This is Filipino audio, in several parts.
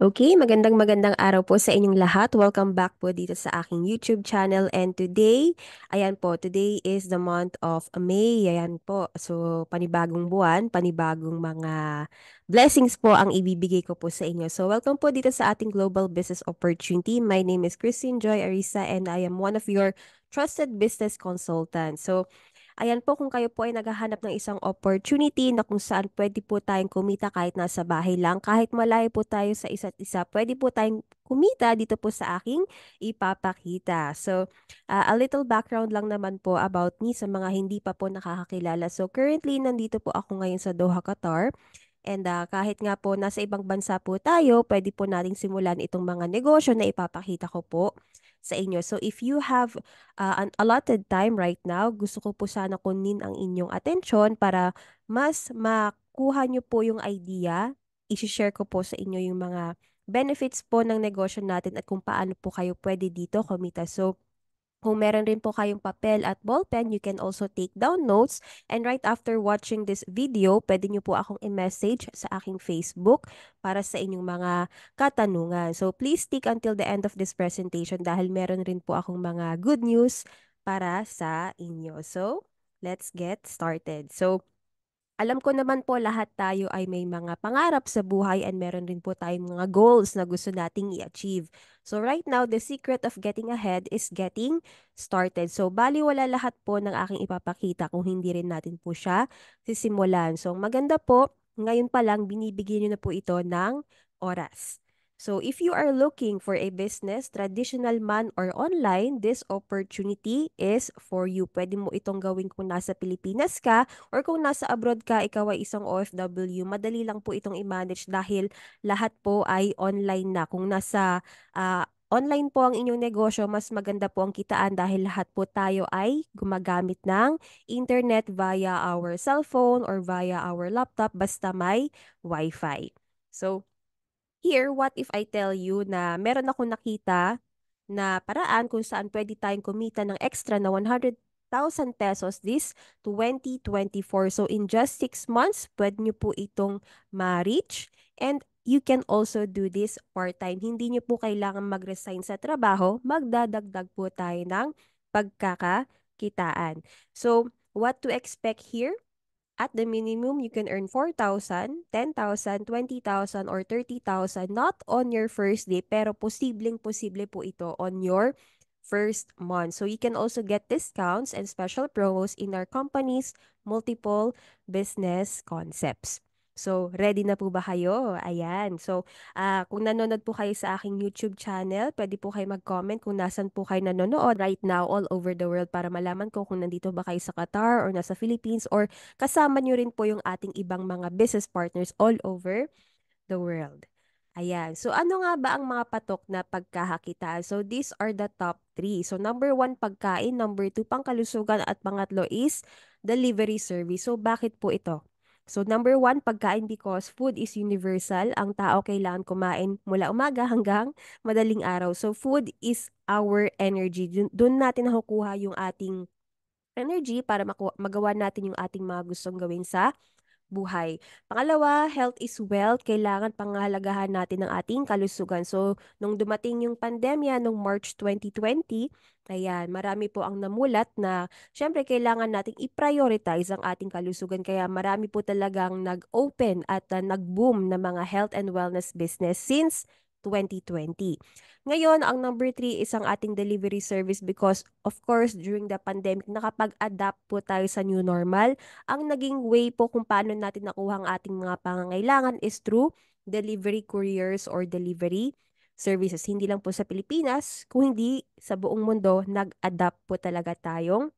Okay, magandang araw po sa inyong lahat. Welcome back po dito sa aking YouTube channel. And today, ayan po, today is the month of May. Ayan po. So, panibagong buwan, panibagong mga blessings po ang ibibigay ko po sa inyo. So, welcome po dito sa ating Global Business Opportunity. My name is Christine Joy Arisa and I am one of your trusted business consultants. So, ayan po, kung kayo po ay naghahanap ng isang opportunity na kung saan pwede po tayong kumita kahit nasa bahay lang, kahit malayo po tayo sa isa't isa, pwede po tayong kumita dito po sa aking ipapakita. So, a little background lang naman po about me sa mga hindi pa po nakakakilala. So, currently, nandito po ako ngayon sa Doha, Qatar. And kahit nga po nasa ibang bansa po tayo, pwede po nating simulan itong mga negosyo na ipapakita ko po sa inyo. So if you have an allotted time right now, gusto ko po sana kunin ang inyong atensyon para mas makuha nyo po yung idea. I-share ko po sa inyo yung mga benefits po ng negosyo natin at kung paano po kayo pwede dito kumita. So kung meron rin po kayong papel at ballpen, you can also take down notes. And right after watching this video, pwede nyo po akong i-message sa aking Facebook para sa inyong mga katanungan. So please stick until the end of this presentation dahil meron rin po akong mga good news para sa inyo. So let's get started. So alam ko naman po lahat tayo ay may mga pangarap sa buhay and meron rin po tayong mga goals na gusto nating i-achieve. So right now, the secret of getting ahead is getting started. So baliwala lahat po ng aking ipapakita kung hindi rin natin po siya sisimulan. So maganda po, ngayon pa lang binibigyan niyo na po ito ng oras. So if you are looking for a business, traditional man or online, this opportunity is for you. Pwede mo itong gawin kung nasa Pilipinas ka or kung nasa abroad ka, ikaw ay isang OFW, madali lang po itong i-manage dahil lahat po ay online na. Kung nasa online po ang inyong negosyo, mas maganda po ang kitaan dahil lahat po tayo ay gumagamit ng internet via our cellphone or via our laptop basta may wifi. So, here, what if I tell you na meron ako nakita na paraan kung saan pwede tayong kumita ng extra na 100,000 pesos this 2024. So in just 6 months, pwede nyo po itong ma-reach and you can also do this part-time. Hindi nyo po kailangan mag-resign sa trabaho, magdadagdag po tayo ng pagkakakitaan. So what to expect here? At the minimum, you can earn 4,000, 10,000, 20,000, or 30,000 not on your first day, pero posibleng-posible po ito on your first month. So you can also get discounts and special promos in our company's multiple business concepts. So, ready na po ba kayo? Ayan. So, kung nanonood po kayo sa aking YouTube channel, pwede po kayo mag-comment kung nasan po kayo nanonood right now all over the world para malaman ko kung nandito ba kayo sa Qatar or nasa Philippines or kasama nyo rin po yung ating ibang mga business partners all over the world. Ayan. So, ano nga ba ang mga patok na pagkakakitaan? So, these are the top three. So, number one, pagkain. Number two, pangkalusugan. At pangatlo is delivery service. So, bakit po ito? So, number one, pagkain because food is universal. Ang tao kailangan kumain mula umaga hanggang madaling araw. So, food is our energy. Doon natin nakukuha yung ating energy para magawa natin yung ating mga gustong gawin sa buhay. Pangalawa, health is wealth. Kailangan pangahalagahan natin ang ating kalusugan. So, nung dumating yung pandemya nung March 2020, ayan, marami po ang namulat na syempre kailangan nating i-prioritize ang ating kalusugan. Kaya marami po talagang nag-open at nag-boom na mga health and wellness business since 2020. Ngayon, ang number three is ang ating delivery service because of course, during the pandemic, nakapag-adapt po tayo sa new normal. Ang naging way po kung paano natin nakuha ang ating mga pangangailangan is through delivery couriers or delivery services. Hindi lang po sa Pilipinas, kung hindi sa buong mundo, nag-adapt po talaga tayong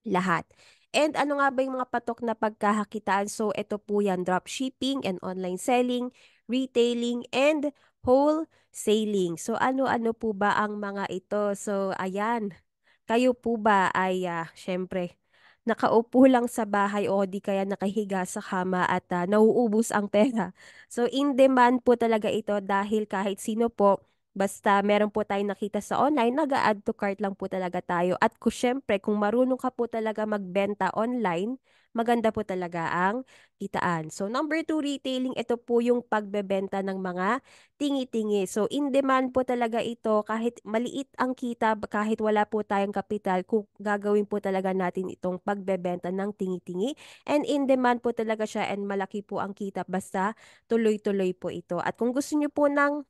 lahat. And ano nga ba yung mga patok na pagkakakitaan? So, ito po yan, dropshipping and online selling, retailing, and wholesaling. So, ano-ano po ba ang mga ito? So, ayan. Kayo po ba ay syempre nakaupo lang sa bahay o di kaya nakahiga sa kama at nauubos ang pera? So in demand po talaga ito dahil kahit sino po Basta meron po tayong nakita sa online, nag-add to cart lang po talaga tayo. At syempre, kung marunong ka po talaga magbenta online, maganda po talaga ang kitaan. So, number two, retailing. Ito po yung pagbebenta ng mga tingi-tingi. So, in demand po talaga ito. Kahit maliit ang kita, kahit wala po tayong kapital, kung gagawin po talaga natin itong pagbebenta ng tingi-tingi. And in demand po talaga siya and malaki po ang kita basta tuloy-tuloy po ito. At kung gusto niyo po ng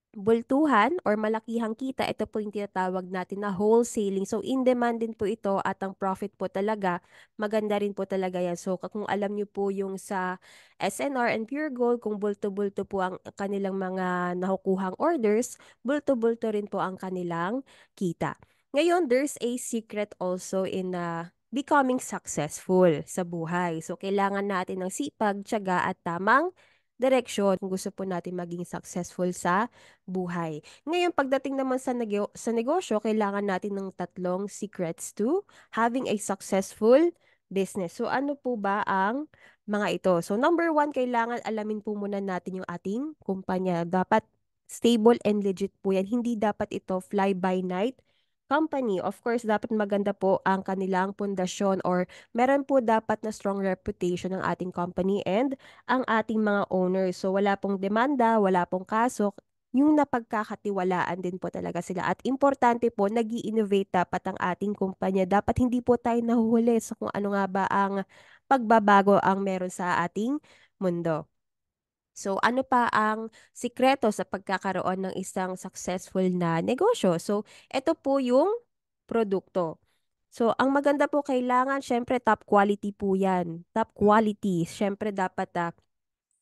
bultuhan or malakihang kita, ito po yung tinatawag natin na wholesaling. So, in demand din po ito at ang profit po talaga, maganda rin po talaga yan. So, kung alam nyo po yung sa SNR and Pure Gold, kung bulto-bulto po ang kanilang mga nakukuhang orders, bulto-bulto rin po ang kanilang kita. Ngayon, there's a secret also in becoming successful sa buhay. So, kailangan natin ng sipag, tiyaga at tamang direksyon kung gusto po natin maging successful sa buhay. Ngayon, pagdating naman sa negosyo, kailangan natin ng tatlong secrets to having a successful business. So, ano po ba ang mga ito? So, number one, kailangan alamin po muna natin yung ating kumpanya. Dapat stable and legit po yan. Hindi dapat ito fly-by-night company. Of course, dapat maganda po ang kanilang pundasyon or meron po dapat na strong reputation ng ating company and ang ating mga owners. So, wala pong demanda, wala pong kaso, yung napagkakatiwalaan din po talaga sila. At importante po, nag innovate dapat ang ating kumpanya. Dapat hindi po tayo nahuhuli sa kung ano nga ba ang pagbabago ang meron sa ating mundo. So, ano pa ang sikreto sa pagkakaroon ng isang successful na negosyo? So, ito po yung produkto. So, ang maganda po kailangan, syempre, top quality po yan. Top quality. Syempre, dapat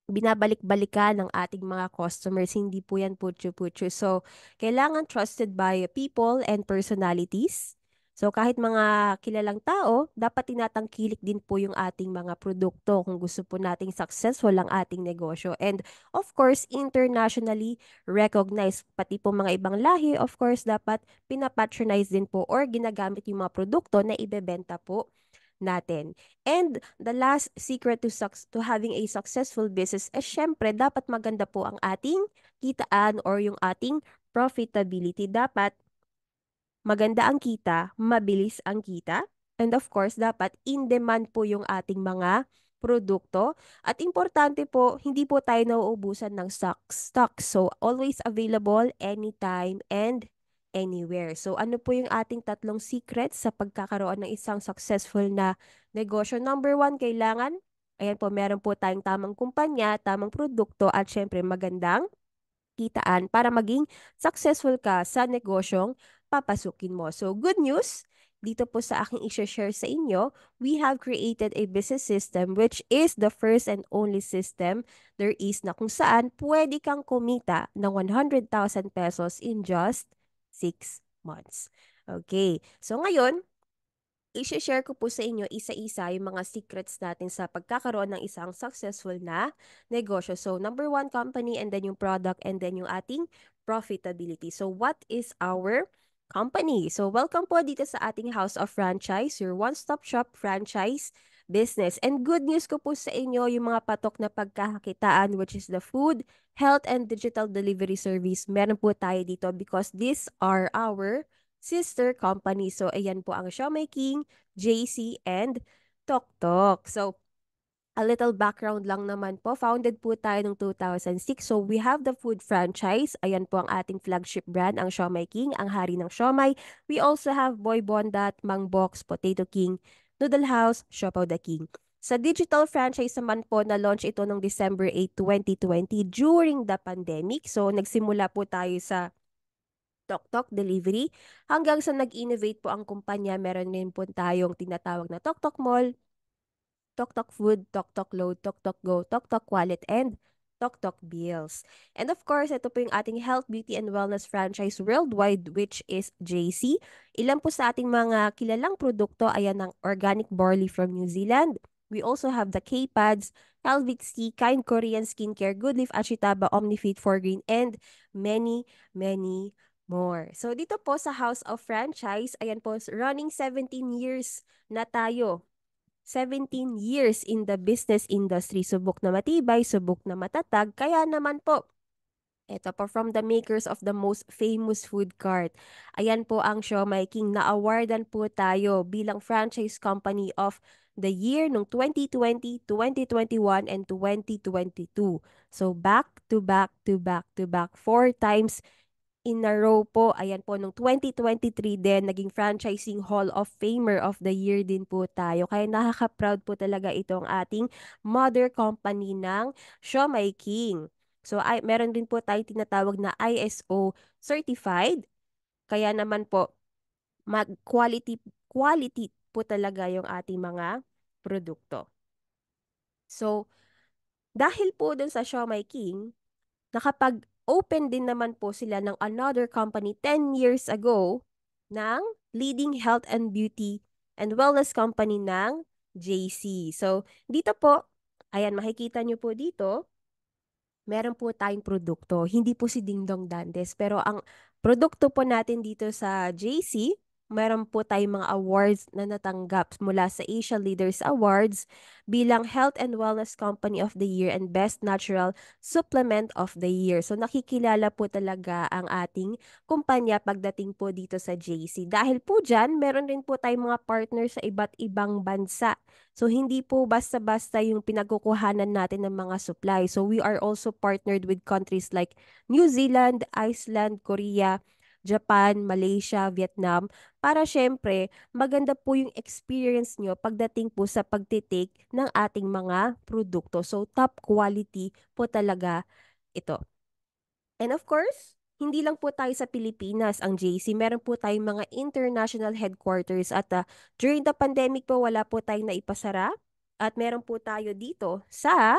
binabalik-balikan ng ating mga customers. Hindi po yan putyo-putyo. So, kailangan trusted by people and personalities. So, kahit mga kilalang tao, dapat tinatangkilik din po yung ating mga produkto kung gusto po nating successful ang ating negosyo. And, of course, internationally recognized. Pati po mga ibang lahi, of course, dapat pinapatronize din po or ginagamit yung mga produkto na ibebenta po natin. And the last secret to having a successful business is syempre dapat maganda po ang ating kitaan or yung ating profitability. Dapat maganda ang kita, mabilis ang kita, and of course, dapat in demand po yung ating mga produkto. At importante po, hindi po tayo nauubusan ng stock. So, always available anytime and anywhere. So, ano po yung ating tatlong secrets sa pagkakaroon ng isang successful na negosyo? Number one, kailangan, ayan po, meron po tayong tamang kumpanya, tamang produkto, at syempre magandang kitaan para maging successful ka sa negosyong papasukin mo. So, good news, dito po sa aking i-share sa inyo, we have created a business system which is the first and only system there is na kung saan pwede kang kumita ng 100,000 pesos in just 6 months. Okay, so ngayon, i-share ko po sa inyo isa-isa yung mga secrets natin sa pagkakaroon ng isang successful na negosyo. So, number one, company, and then yung product, and then yung ating profitability. So, what is our company? So, welcome po dito sa ating House of Franchise, your one-stop shop franchise business. And good news ko po sa inyo yung mga patok na pagkakakitaan, which is the food, health, and digital delivery service. Meron po tayo dito because these are our sister company. So, ayan po ang Siomai King, JC, and Tok Tok. So, a little background lang naman po. Founded po tayo noong 2006. So, we have the food franchise. Ayan po ang ating flagship brand, ang Siomai King, ang hari ng siomai. We also have Boy Bondat, Mang Box, Potato King, Noodle House, Siopaw the King. Sa digital franchise naman po, na-launch ito noong December 8, 2020 during the pandemic. So, nagsimula po tayo sa Tok Tok Delivery. Hanggang sa nag-innovate po ang kumpanya, meron din po tayong tinatawag na Tok Tok Mall, Tok Tok Food, Tok Tok Load, Tok Tok Go, Tok Tok Wallet, and Tok Tok Bills. And of course, ito po yung ating health, beauty, and wellness franchise worldwide, which is JC. Ilan po sa ating mga kilalang produkto, ayan ang organic barley from New Zealand. We also have the K-Pads, Calvit Tea, Kind Korean Skincare, Good Leaf Ashitaba, Omnifit for Green, and many, many more. So dito po sa House of Franchise, ayan po, running 17 years na tayo. 17 years in the business industry. Subok na matibay, subok na matatag. Kaya naman po, Ito po from the makers of the most famous food cart. Ayan po ang Siomai King na awardan po tayo bilang franchise company of the year nung 2020, 2021, and 2022. So back to back to back to back, four times in a row po. Ayan po, nung 2023 din, naging Franchising Hall of Famer of the Year din po tayo. Kaya nakaka-proud po talaga itong ating mother company ng Siomai King. So, meron din po tayong tinatawag na ISO certified. Kaya naman po, quality, quality po talaga yung ating mga produkto. So, dahil po dun sa Siomai King, nakapag-open din naman po sila ng another company 10 years ago ng leading health and beauty and wellness company ng JC. So, dito po, ayan, makikita nyo po dito, meron po tayong produkto. Hindi po si Ding Dong Dantes, pero ang produkto po natin dito sa JC, meron po tayong mga awards na natanggap mula sa Asia Leaders Awards bilang Health and Wellness Company of the Year and Best Natural Supplement of the Year. So nakikilala po talaga ang ating kumpanya pagdating po dito sa JC. Dahil po dyan, meron rin po tayong mga partners sa iba't ibang bansa. So, hindi po basta-basta yung pinagkukuhanan natin ng mga supply. So, we are also partnered with countries like New Zealand, Iceland, Korea, Japan, Malaysia, Vietnam, para syempre, maganda po yung experience nyo pagdating po sa pagtitake ng ating mga produkto. So, top quality po talaga ito. And of course, hindi lang po tayo sa Pilipinas ang JC. Meron po tayong mga international headquarters at during the pandemic po wala po tayong naipasara. At meron po tayo dito sa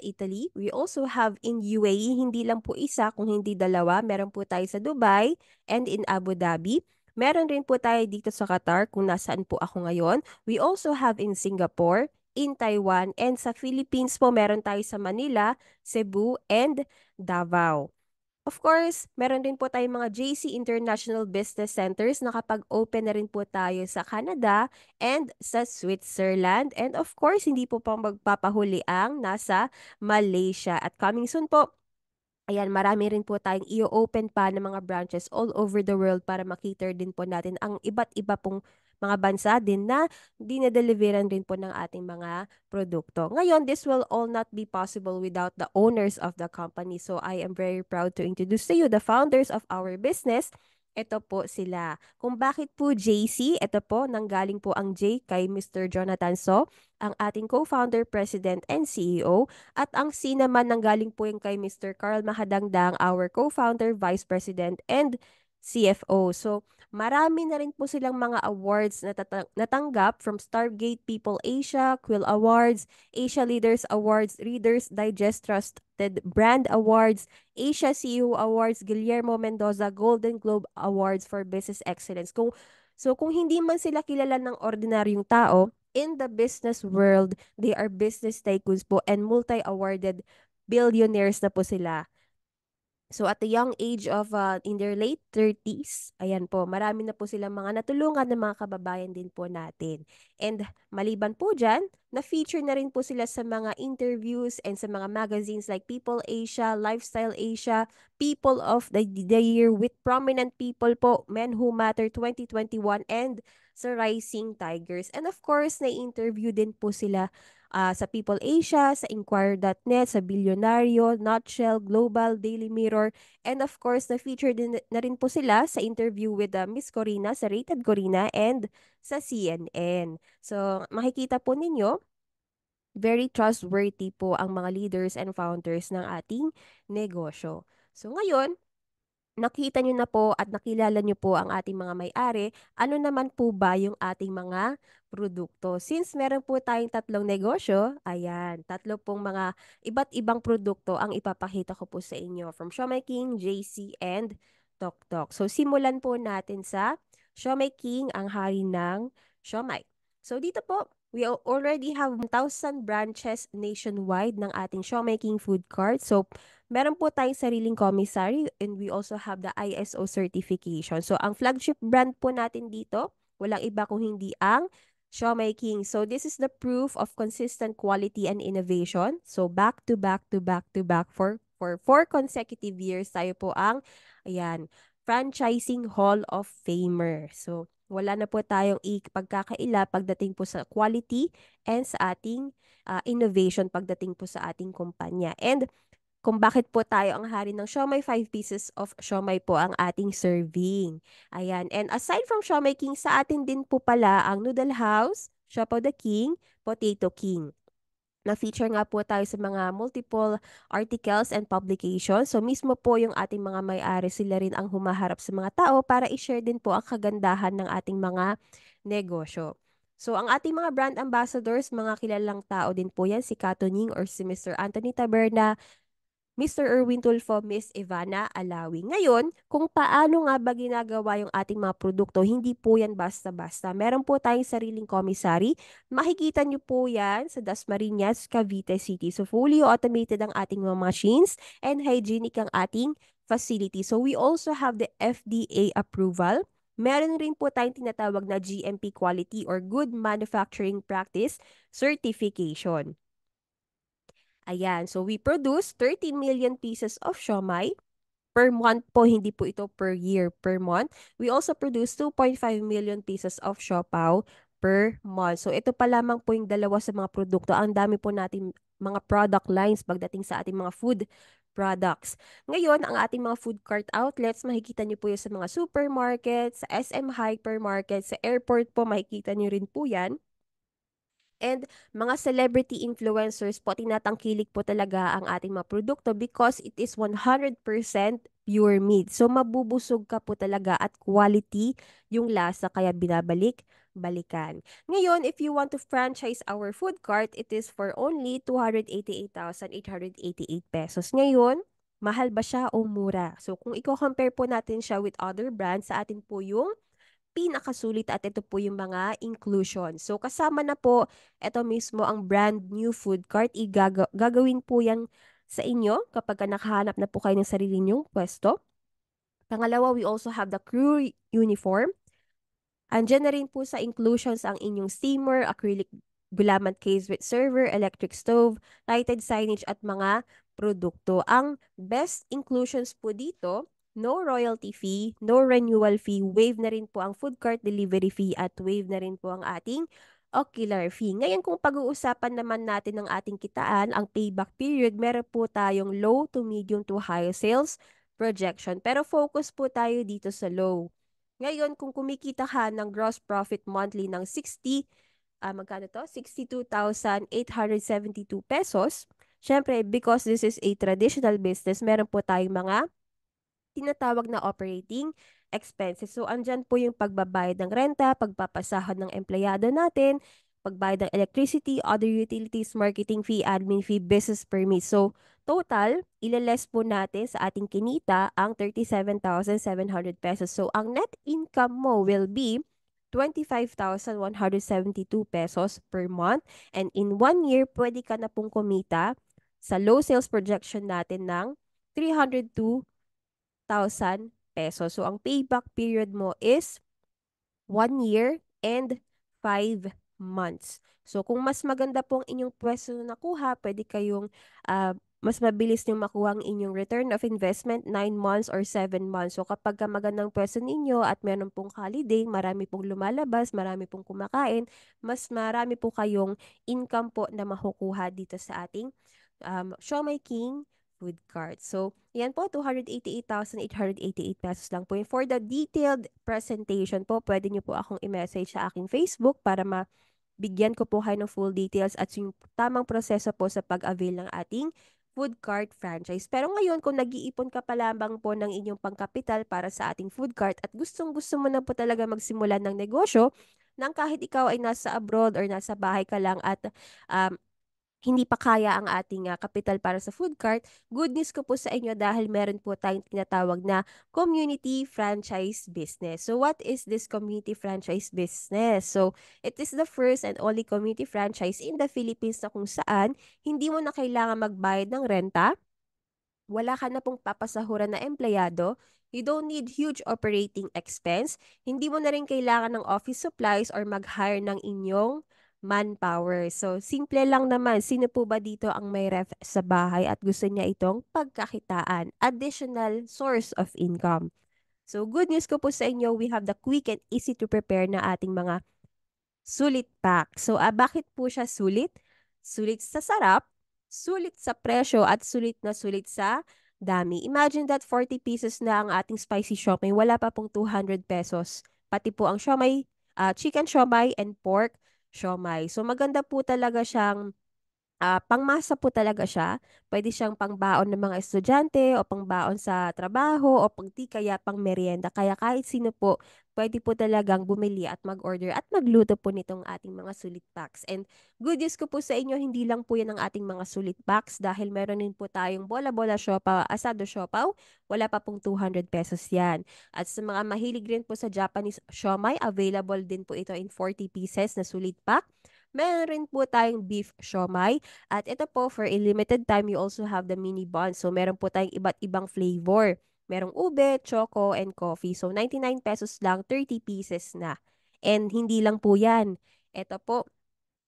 Italy. We also have in UAE, hindi lang po isa kung hindi dalawa. Meron po tayo sa Dubai and in Abu Dhabi. Meron rin po tayo dito sa Qatar kung nasaan po ako ngayon. We also have in Singapore, in Taiwan, and sa Philippines po meron tayo sa Manila, Cebu, and Davao. Of course, meron din po tayong mga JC International Business Centers. Nakapag-open na rin po tayo sa Canada and sa Switzerland. And of course, hindi po pang magpapahuli ang nasa Malaysia. At coming soon po, ayan, marami rin po tayong i-open pa ng mga branches all over the world para makiter din po natin ang iba't iba pong mga bansa din na dinedeliveran din po ng ating mga produkto. Ngayon, this will all not be possible without the owners of the company. So, I am very proud to introduce to you the founders of our business. Ito po sila. Kung bakit po JC, ito po, nanggaling po ang J kay Mr. Jonathan So, ang ating co-founder, president, and CEO. At ang C naman nanggaling po yung kay Mr. Carl Mahadangdang, our co-founder, vice president, and CFO. So, marami na rin po silang mga awards na natanggap from Stargate People Asia, Quill Awards, Asia Leaders Awards, Readers Digest Trusted Brand Awards, Asia CEO Awards, Guillermo Mendoza Golden Globe Awards for Business Excellence. Kung hindi man sila kilala ng ordinaryong tao, in the business world, they are business tycoons po and multi-awarded billionaires na po sila. So at the young age of in their late 30s, ayan po, marami na po silang mga natulungan ng mga kababayan din po natin. And maliban po dyan, na-feature na rin po sila sa mga interviews and sa mga magazines like People Asia, Lifestyle Asia, People of the Year with prominent people po, Men Who Matter 2021 and sa Rising Tigers. And of course, na-interview din po sila sa People Asia, sa Inquirer.net, sa Bilyonaryo, Nutshell, Global, Daily Mirror, and of course, na-feature din na rin po sila sa interview with Miss Corina sa Rated Corina and sa CNN. So, makikita po ninyo, very trustworthy po ang mga leaders and founders ng ating negosyo. So, ngayon, nakita nyo na po at nakilala nyo po ang ating mga may-ari, ano naman po ba yung ating mga produkto? Since meron po tayong tatlong negosyo, ayan, tatlo pong mga iba't ibang produkto ang ipapakita ko po sa inyo from Siomai King, JC, and Tok Tok. So simulan po natin sa Siomai King, ang hari ng siomai. So dito po, we already have 1,000 branches nationwide ng ating Siomai King food cart. So meron po tayong sariling commissary and we also have the ISO certification. So, ang flagship brand po natin dito, walang iba kung hindi ang Siomai King. So, this is the proof of consistent quality and innovation. So, back to back to back to back for For 4 consecutive years, tayo po ang, ayan, Franchising Hall of Famer. So, wala na po tayong ipagkakaila pagdating po sa quality and sa ating innovation pagdating po sa ating kumpanya. And kung bakit po tayo ang hari ng siomai, 5 pieces of siomai po ang ating serving. Ayan. And aside from Siomai King, sa atin din po pala ang Noodle House, Siopaw the King, Potato King. Na-feature nga po tayo sa mga multiple articles and publications. So mismo po yung ating mga may-ari, sila rin ang humaharap sa mga tao para i-share din po ang kagandahan ng ating mga negosyo. So ang ating mga brand ambassadors, mga kilalang tao din po yan, si Katuning or si Mr. Anthony Taberna, Mr. Erwin Tulfo, Miss Ivana Alawi. Ngayon, kung paano nga ba ginagawa yung ating mga produkto, hindi po yan basta-basta. Meron po tayong sariling commissary. Makikita nyo po yan sa Dasmariñas, Cavite City. So, fully automated ang ating mga machines and hygienic ang ating facility. So, we also have the FDA approval. Meron rin po tayong tinatawag na GMP quality or Good Manufacturing Practice certification. Ayan, so we produce 30 million pieces of siomai per month po, hindi po ito per year, per month. We also produce 2.5 million pieces of siopaw per month. So ito pa lamang po yung dalawa sa mga produkto. Ang dami po natin mga product lines pagdating sa ating mga food products. Ngayon, ang ating mga food cart outlets, makikita nyo po yan sa mga supermarkets, sa SM hypermarket, sa airport po, makikita nyo rin po yan. And mga celebrity influencers po, tinatangkilik po talaga ang ating mga produkto because it is 100% pure meat. So mabubusog ka po talaga at quality yung lasa kaya balikan. Ngayon, if you want to franchise our food cart, it is for only 288,888 pesos. Ngayon, mahal ba siya o mura? So kung i-compare po natin siya with other brands, sa atin po yung pinakasulit at ito po yung mga inclusion. So kasama na po ito mismo ang brand new food cart. Gagawin po yan sa inyo kapag nakahanap na po kayo ng sarili nyong pwesto. Pangalawa, we also have the crew uniform. Andiyan na rin po sa inclusions ang inyong steamer, acrylic gulaman case with server, electric stove, lighted signage at mga produkto. Ang best inclusions po dito, no royalty fee, no renewal fee, waive na rin po ang food cart delivery fee at waive na rin po ang ating ocular fee. Ngayon kung pag-uusapan naman natin ng ating kitaan, ang payback period, meron po tayong low to medium to high sales projection. Pero focus po tayo dito sa low. Ngayon, kung kumikita ka ng gross profit monthly ng magkano to? 62,872 pesos. Syempre, because this is a traditional business, meron po tayong mga tinatawag na operating expenses. So, andyan po yung pagbabayad ng renta, pagpapasahod ng empleyado natin, pagbayad ng electricity, other utilities, marketing fee, admin fee, business permit. So, total, ilaless po natin sa ating kinita ang 37,700 pesos. So, ang net income mo will be 25,172 pesos per month. And in 1 year, pwede ka na pong kumita sa low sales projection natin ng 302,000 pesos. So, ang payback period mo is 1 year and 5 months. So, kung mas maganda pong inyong pwesto na nakuha, pwede kayong mas mabilis nyo makuha ang inyong return of investment 9 months or 7 months. So, kapag ka magandang pwesto ninyo at meron pong holiday, marami pong lumalabas, marami pong kumakain, mas marami po kayong income po na makukuha dito sa ating Siomai King food cart. So, yan po, 288,888 pesos lang po. For the detailed presentation po, pwede nyo po akong i-message sa aking Facebook para mabigyan ko po kayo ng full details at yung tamang proseso po sa pag-avail ng ating food cart franchise. Pero ngayon, kung nag-iipon ka pa lamang po ng inyong pangkapital para sa ating food cart at gustong-gusto mo na po talaga magsimula ng negosyo, nang kahit ikaw ay nasa abroad or nasa bahay ka lang at um, hindi pa kaya ang ating kapital para sa food cart, good news ko po sa inyo dahil meron po tayong tinatawag na community franchise business. So what is this community franchise business? So it is the first and only community franchise in the Philippines na kung saan hindi mo na kailangan magbayad ng renta, wala ka na pong papasahuran na empleyado, you don't need huge operating expense, hindi mo na rin kailangan ng office supplies or mag-hire ng inyong manpower. So, simple lang naman. Sino po ba dito ang may ref sa bahay at gusto niya itong pagkakitaan? Additional source of income. So, good news ko po sa inyo, we have the quick and easy to prepare na ating mga sulit pack. So, bakit po siya sulit? Sulit sa sarap, sulit sa presyo, at sulit sa dami. Imagine that 40 pieces na ang ating spicy siomai, wala pa pong 200 pesos. Pati po ang siomai, chicken siomai and pork siomai. So, maganda po talaga siyang pangmasa po talaga siya. Pwede siyang pangbaon ng mga estudyante o pangbaon sa trabaho o pang di kaya pang merienda. Kaya kahit sino po, pwede po talagang bumili at mag-order at magluto po nitong ating mga sulit packs. And good news ko po sa inyo, hindi lang po yan ang ating mga sulit packs dahil meron din po tayong bola-bola siopaw, asado siopaw. Wala pa pong 200 pesos yan. At sa mga mahilig rin po sa Japanese siomai, available din po ito in 40 pieces na sulit pack. Meron rin po tayong beef siomai. At ito po, for a limited time, you also have the mini buns. So, meron po tayong iba't ibang flavor. Merong ube, choco, and coffee. So, 99 pesos lang, 30 pieces na. And hindi lang po yan. Ito po,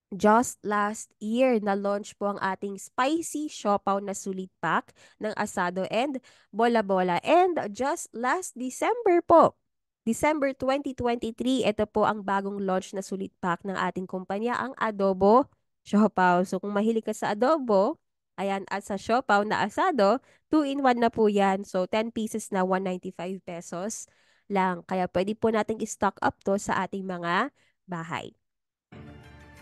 just last year, na-launch po ang ating spicy siopaw na sulit pack ng asado and bola-bola. And just last December po, December 2023, ito po ang bagong launch na sulit pack ng ating kumpanya, ang adobo siopaw. So kung mahilig ka sa adobo, ayan, at sa siopaw na asado, 2-in-1 na po yan. So 10 pieces na 195 pesos lang. Kaya pwede po nating i-stock up to sa ating mga bahay.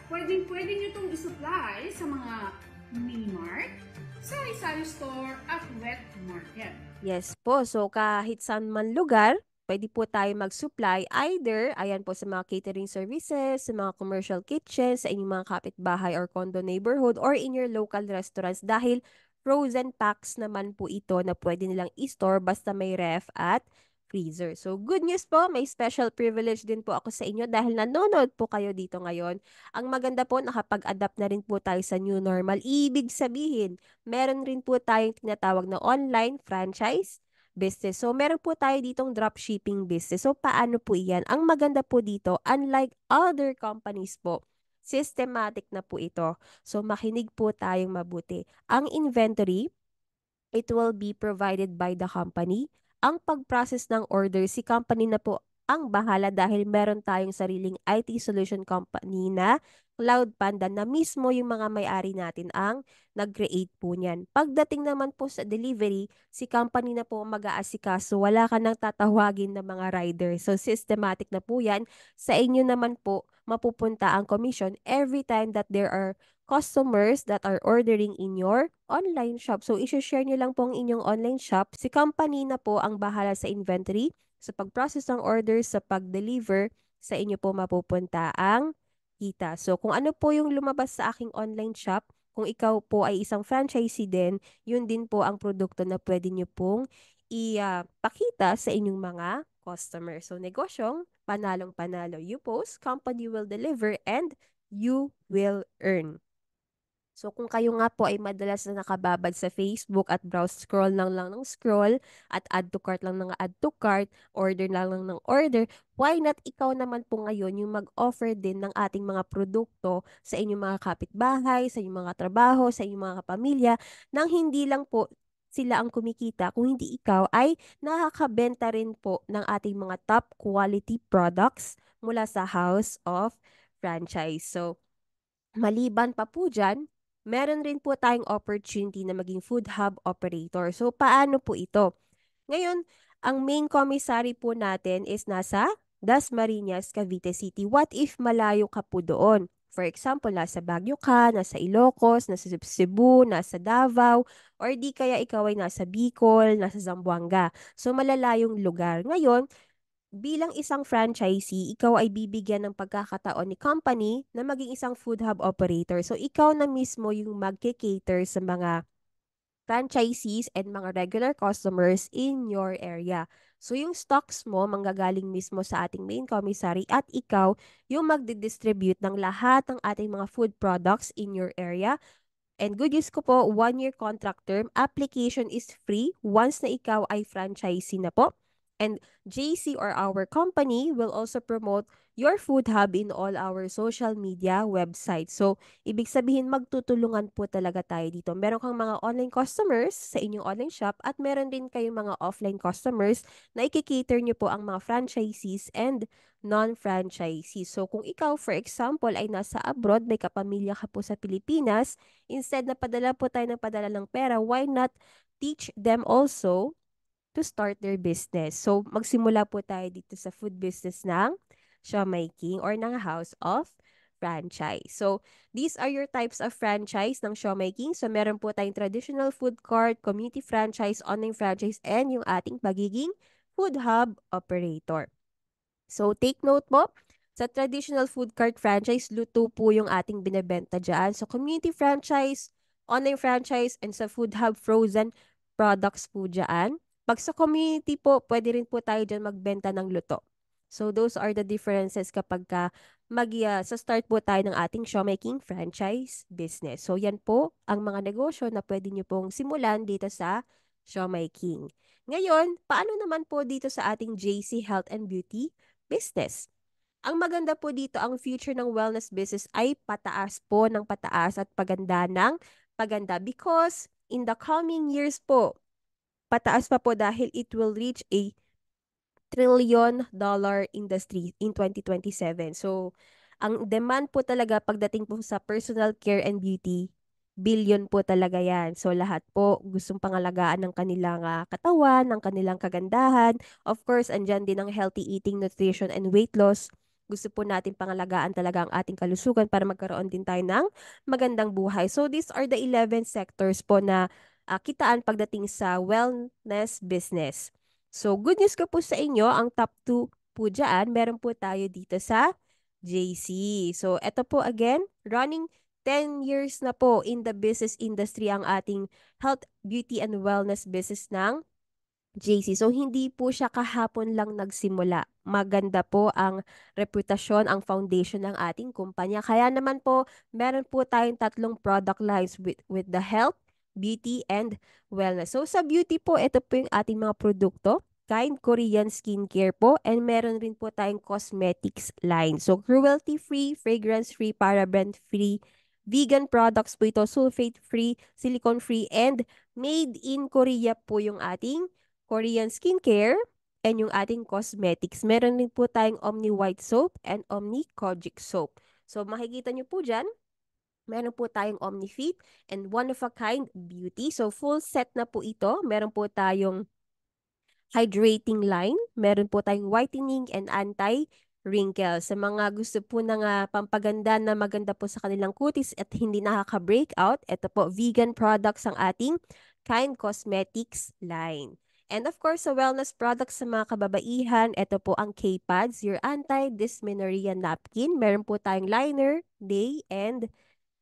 Pwede nyo itong isupply sa mga mini-mart, sari-sari store, at wet market. Yes po. So kahit saan man lugar, pwede po tayo mag-supply either, ayan po, sa mga catering services, sa mga commercial kitchen, sa inyong mga kapitbahay or condo neighborhood, or in your local restaurants dahil frozen packs naman po ito na pwede nilang i-store basta may ref at freezer. So good news po, may special privilege din po ako sa inyo dahil nanonood po kayo dito ngayon. Ang maganda po, nakapag-adapt na rin po tayo sa new normal. Ibig sabihin, meron rin po tayong tinatawag na online franchise business. So, meron po tayo ditong dropshipping business. So, paano po iyan? Ang maganda po dito, unlike other companies po, systematic na po ito. So, makinig po tayong mabuti. Ang inventory, it will be provided by the company. Ang pag-process ng order, si company na po ang bahala dahil meron tayong sariling IT solution company na Cloud Panda na mismo yung mga may-ari natin ang nag-create po niyan. Pagdating naman po sa delivery, si company na po mag-aasikaso. Wala ka nang tatawagin ng mga rider. So, systematic na po yan. Sa inyo naman po, mapupunta ang commission every time that there are customers that are ordering in your online shop. So, isi-share nyo lang po ang inyong online shop. Si company na po ang bahala sa inventory, sa pag-process ng orders, sa pag-deliver, sa inyo po mapupunta ang kita. So, kung ano po yung lumabas sa aking online shop, kung ikaw po ay isang franchisee din, yun din po ang produkto na pwede nyo pong ipakita sa inyong mga customers. So, negosyong panalong-panalo. You post, company will deliver, and you will earn. So kung kayo nga po ay madalas na nakababad sa Facebook at browse scroll lang ng scroll at add to cart lang ng add to cart, order lang ng order, why not ikaw naman po ngayon yung mag-offer din ng ating mga produkto sa inyong mga kapitbahay, sa inyong mga trabaho, sa inyong mga kapamilya, nang hindi lang po sila ang kumikita, kung hindi ikaw ay nakakabenta rin po ng ating mga top quality products mula sa House of Franchise. So, maliban pa po dyan, meron rin po tayong opportunity na maging food hub operator. So, paano po ito? Ngayon, ang main commissary po natin is nasa Dasmariñas, Cavite City. What if malayo ka po doon? For example, nasa Baguio ka, nasa Ilocos, nasa Cebu, nasa Davao, or di kaya ikaw ay nasa Bicol, nasa Zamboanga. So, malalayong lugar. Ngayon, bilang isang franchisee, ikaw ay bibigyan ng pagkakataon ni company na maging isang food hub operator. So, ikaw na mismo yung magke-cater sa mga franchisees and mga regular customers in your area. So, yung stocks mo manggagaling mismo sa ating main commissary at ikaw yung magdi-distribute ng lahat ng ating mga food products in your area. And good news ko po, 1-year contract term, application is free once na ikaw ay franchisee na po. And JC or our company will also promote your food hub in all our social media websites. So, ibig sabihin magtutulungan po talaga tayo dito. Meron kang mga online customers sa inyong online shop at meron din kayong mga offline customers na ikikater nyo po ang mga franchisees and non-franchisees. So, kung ikaw, for example, ay nasa abroad, may kapamilya ka po sa Pilipinas, instead na padala po tayo ng padala ng pera, why not teach them also to start their business. So, magsimula po tayo dito sa food business ng showmaking or ng house of franchise. So, these are your types of franchise ng showmaking. So, meron po tayong traditional food court, community franchise, online franchise, and yung ating pagiging food hub operator. So, take note po, sa traditional food cart franchise, luto po yung ating binebenta dyan. So, community franchise, online franchise, and sa food hub, frozen products po dyan. Pag sa community po, pwede rin po tayo dyan magbenta ng luto. So, those are the differences kapag sa start po tayo ng ating showmaking franchise business. So, yan po ang mga negosyo na pwede nyo pong simulan dito sa showmaking. Ngayon, paano naman po dito sa ating JC Health and Beauty business? Ang maganda po dito, ang future ng wellness business ay pataas po ng pataas at paganda ng paganda because in the coming years po, pataas pa po dahil it will reach a $1 trillion industry in 2027. So, ang demand po talaga pagdating po sa personal care and beauty, billion po talaga yan. So, lahat po gustong pangalagaan ng kanilang katawan, ng kanilang kagandahan. Of course, andyan din ang healthy eating, nutrition, and weight loss. Gusto po natin pangalagaan talaga ang ating kalusugan para magkaroon din tayo ng magandang buhay. So, these are the 11 sectors po na kitaan pagdating sa wellness business. So, good news ko po sa inyo, ang top 2 po dyan, meron po tayo dito sa JC. So, eto po again, running 10 years na po in the business industry ang ating health, beauty, and wellness business ng JC. So, hindi po siya kahapon lang nagsimula. Maganda po ang reputasyon, ang foundation ng ating kumpanya. Kaya naman po, meron po tayong tatlong product lines with the health, beauty, and wellness. So, sa beauty po, ito po yung ating mga produkto. Kind Korean skincare po. And meron rin po tayong cosmetics line. So, cruelty-free, fragrance-free, paraben-free, vegan products po ito, sulfate-free, silicone-free, and made in Korea po yung ating Korean skincare, and yung ating cosmetics. Meron din po tayong Omni White Soap and Omni Kojic Soap. So makikita nyo po dyan, meron po tayong Omni Fit and One of a Kind Beauty. So full set na po ito. Meron po tayong hydrating line. Meron po tayong whitening and anti-wrinkles. Sa mga gusto po ng pampaganda na maganda po sa kanilang kutis at hindi nakaka-breakout, ito po, vegan products ang ating Kind Cosmetics line. And of course, sa wellness products sa mga kababaihan, ito po ang K-Pads, your anti-dysmenorrhea napkin. Meron po tayong liner, day, and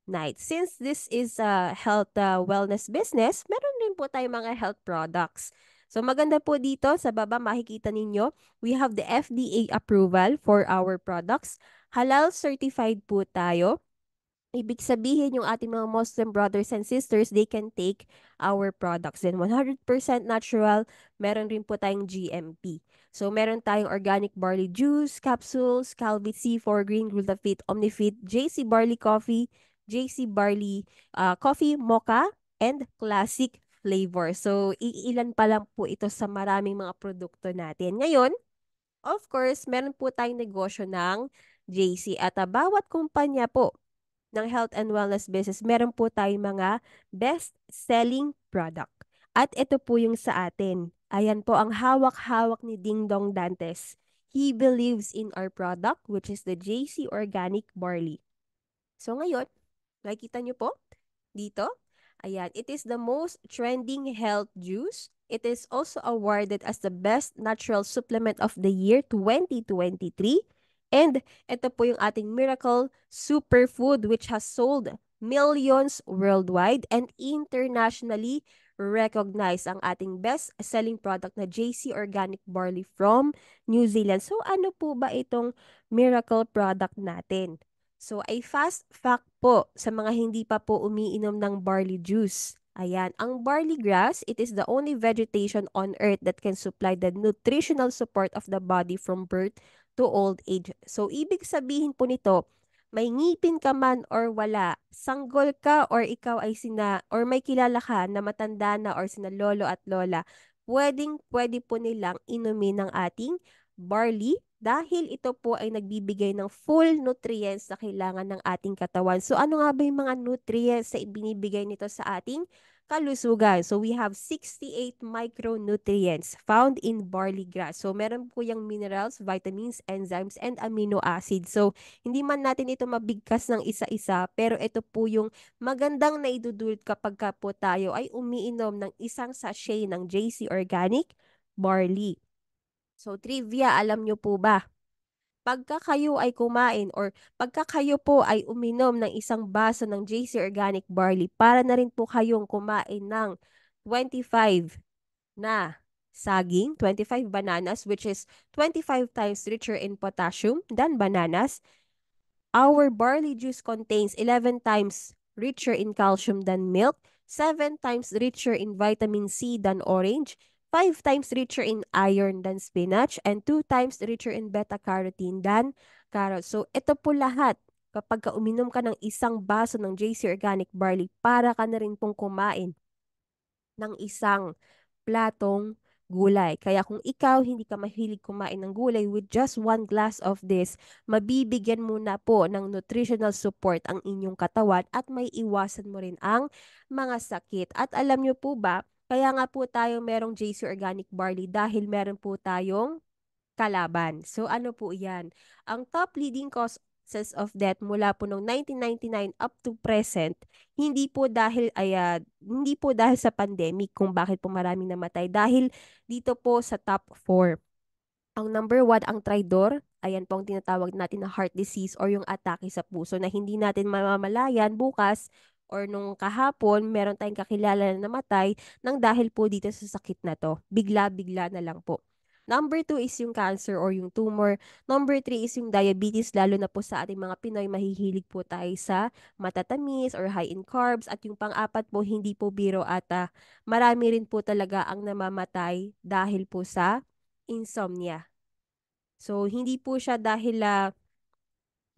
night. Since this is a health wellness business, meron din po tayong mga health products. So maganda po dito sa baba makikita ninyo, we have the FDA approval for our products. Halal certified po tayo. Ibig sabihin yung ating mga Muslim brothers and sisters, they can take our products. Then 100% natural, meron rin po tayong GMP. So meron tayong organic barley juice, capsules, Calvit C4 Green Glutafit, Omnifit, JC Barley Coffee, JC Barley Coffee, Mocha, and Classic Flavor. So iilan pa lang po ito sa maraming mga produkto natin. Ngayon, of course, meron po tayong negosyo ng JC at bawat kumpanya po ng health and wellness business, meron po tayong mga best-selling product. At ito po yung sa atin. Ayan po ang hawak-hawak ni Ding Dong Dantes. He believes in our product, which is the JC Organic Barley. So ngayon, nakikita nyo po dito. Ayan, it is the most trending health juice. It is also awarded as the best natural supplement of the year 2023. And ito po yung ating miracle superfood which has sold millions worldwide and internationally recognized ang ating best-selling product na JC Organic Barley from New Zealand. So ano po ba itong miracle product natin? So, ay fast fact po sa mga hindi pa po umiinom ng barley juice. Ayan, ang barley grass, it is the only vegetation on earth that can supply the nutritional support of the body from birth to old age. So, ibig sabihin po nito, may ngipin ka man or wala, sanggol ka or ikaw ay or may kilala ka na matanda na or sina lolo at lola, pwede po nilang inumin ng ating barley dahil ito po ay nagbibigay ng full nutrients na kailangan ng ating katawan. So ano nga ba yung mga nutrients na ibinibigay nito sa ating kalusugan? So we have 68 micronutrients found in barley grass. So meron po yung minerals, vitamins, enzymes, and amino acids. So hindi man natin ito mabigkas ng isa-isa, pero ito po yung magandang naidudulot kapag ka po tayo ay umiinom ng isang sachet ng JC Organic Barley. So, trivia, alam nyo po ba? Pagka kayo ay kumain or pagka kayo po ay uminom ng isang baso ng JC Organic Barley, para na rin po kayong kumain ng 25 na saging, 25 bananas, which is 25 times richer in potassium than bananas. Our barley juice contains 11 times richer in calcium than milk, 7 times richer in vitamin C than orange, 5 times richer in iron than spinach, and 2 times richer in beta-carotene than carrots. So, ito po lahat. Kapag uminom ka ng isang baso ng JC Organic Barley, para ka na rin pong kumain ng isang platong gulay. Kaya kung ikaw hindi ka mahilig kumain ng gulay, with just one glass of this, mabibigyan mo na po ng nutritional support ang inyong katawan at may iwasan mo rin ang mga sakit. At alam nyo po ba, kaya nga po tayo merong JC Organic Barley dahil meron po tayong kalaban. So ano po yan? Ang top leading causes of death mula po noong 1999 up to present, hindi po dahil sa pandemic kung bakit po maraming namatay. Dahil dito po sa top 4. Ang number 1, ang tridor. Ayan po ang tinatawag natin na heart disease or yung atake sa puso na hindi natin mamamalayan bukas or nung kahapon, meron tayong kakilala na namatay nang dahil po dito sa sakit na to. Bigla-bigla na lang po. Number 2 is yung cancer or yung tumor. Number 3 is yung diabetes, lalo na po sa ating mga Pinoy, mahihilig po tayo sa matatamis or high in carbs. At yung pang-apat po, hindi po biro at marami rin po talaga ang namamatay dahil po sa insomnia. So, hindi po siya dahil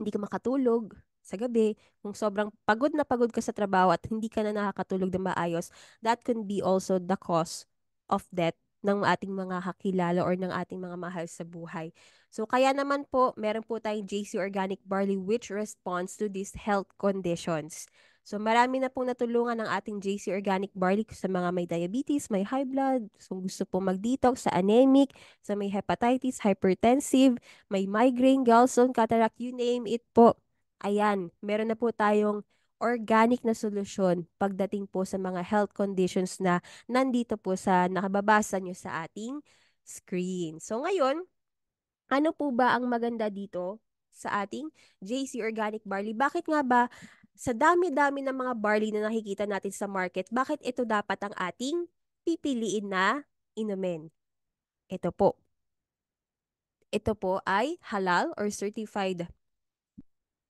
hindi ka makatulog sa gabi, kung sobrang pagod na pagod ka sa trabaho at hindi ka na nakakatulog na maayos, that can be also the cause of death ng ating mga kakilala or ng ating mga mahal sa buhay. So, kaya naman po, meron po tayong JC Organic Barley which responds to these health conditions. So, marami na pong natulungan ng ating JC Organic Barley sa mga may diabetes, may high blood, kung gusto po mag-detox, sa anemic, sa may hepatitis, hypertensive, may migraine, gallstone, cataract, you name it po. Ayan, meron na po tayong organic na solusyon pagdating po sa mga health conditions na nandito po sa nakababasa nyo sa ating screen. So ngayon, ano po ba ang maganda dito sa ating JC Organic Barley? Bakit nga ba sa dami-dami ng mga barley na nakikita natin sa market, bakit ito dapat ang ating pipiliin na inumin? Ito po. Ito po ay halal or certified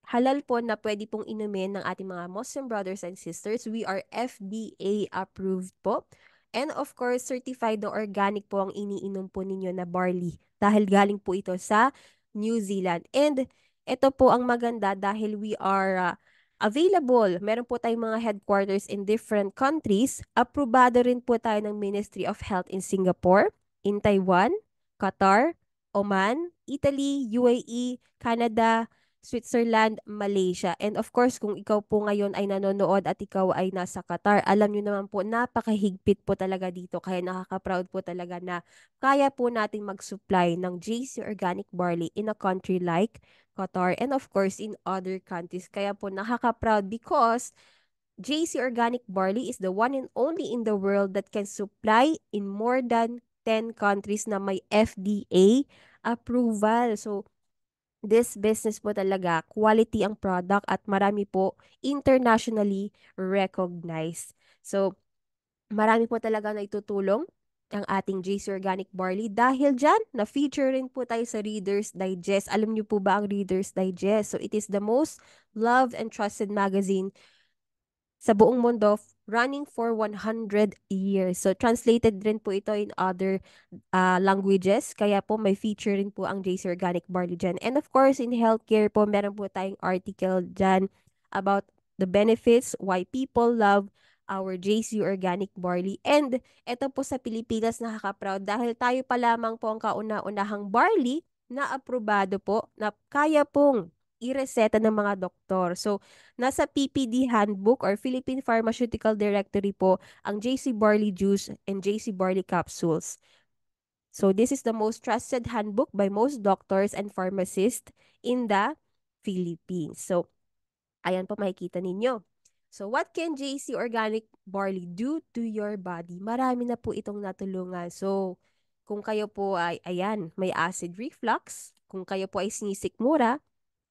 halal po na pwede pong inumin ng ating mga Muslim brothers and sisters. We are FDA approved po. And of course, certified na organic po ang iniinom po ninyo na barley dahil galing po ito sa New Zealand. And ito po ang maganda dahil we are available. Meron po tayong mga headquarters in different countries. Aprobado rin po tayo ng Ministry of Health in Singapore, in Taiwan, Qatar, Oman, Italy, UAE, Canada, Switzerland, Malaysia. And of course, kung ikaw po ngayon ay nanonood at ikaw ay nasa Qatar, alam nyo naman po, napakahigpit po talaga dito. Kaya nakaka-proud po talaga na kaya po nating mag-supply ng JC Organic Barley in a country like Qatar and of course in other countries. Kaya po nakaka-proud because JC Organic Barley is the one and only in the world that can supply in more than 10 countries na may FDA approval. So, this business po talaga, quality ang product at marami po internationally recognized. So, marami po talaga na itutulong ang ating JC Organic Barley. Dahil dyan, na-feature rin po tayo sa Reader's Digest. Alam niyo po ba ang Reader's Digest? So, it is the most loved and trusted magazine sa buong mundo running for 100 years. So translated rin po ito in other languages. Kaya po may feature rin po ang JC Organic Barley dyan. And of course, in healthcare po, meron po tayong article dyan about the benefits, why people love our JC Organic Barley. And ito po sa Pilipinas nakaka-proud dahil tayo pa lamang po ang kauna-unahang barley na aprobado po na kaya pong ireseta ng mga doktor. So, nasa PPD Handbook or Philippine Pharmaceutical Directory po ang JC Barley Juice and JC Barley Capsules. So this is the most trusted handbook by most doctors and pharmacists in the Philippines. So ayan po makikita ninyo. So what can JC Organic Barley do to your body? Marami na po itong natulungan. So kung kayo po ay, ayan, may acid reflux, kung kayo po ay sinisikmura,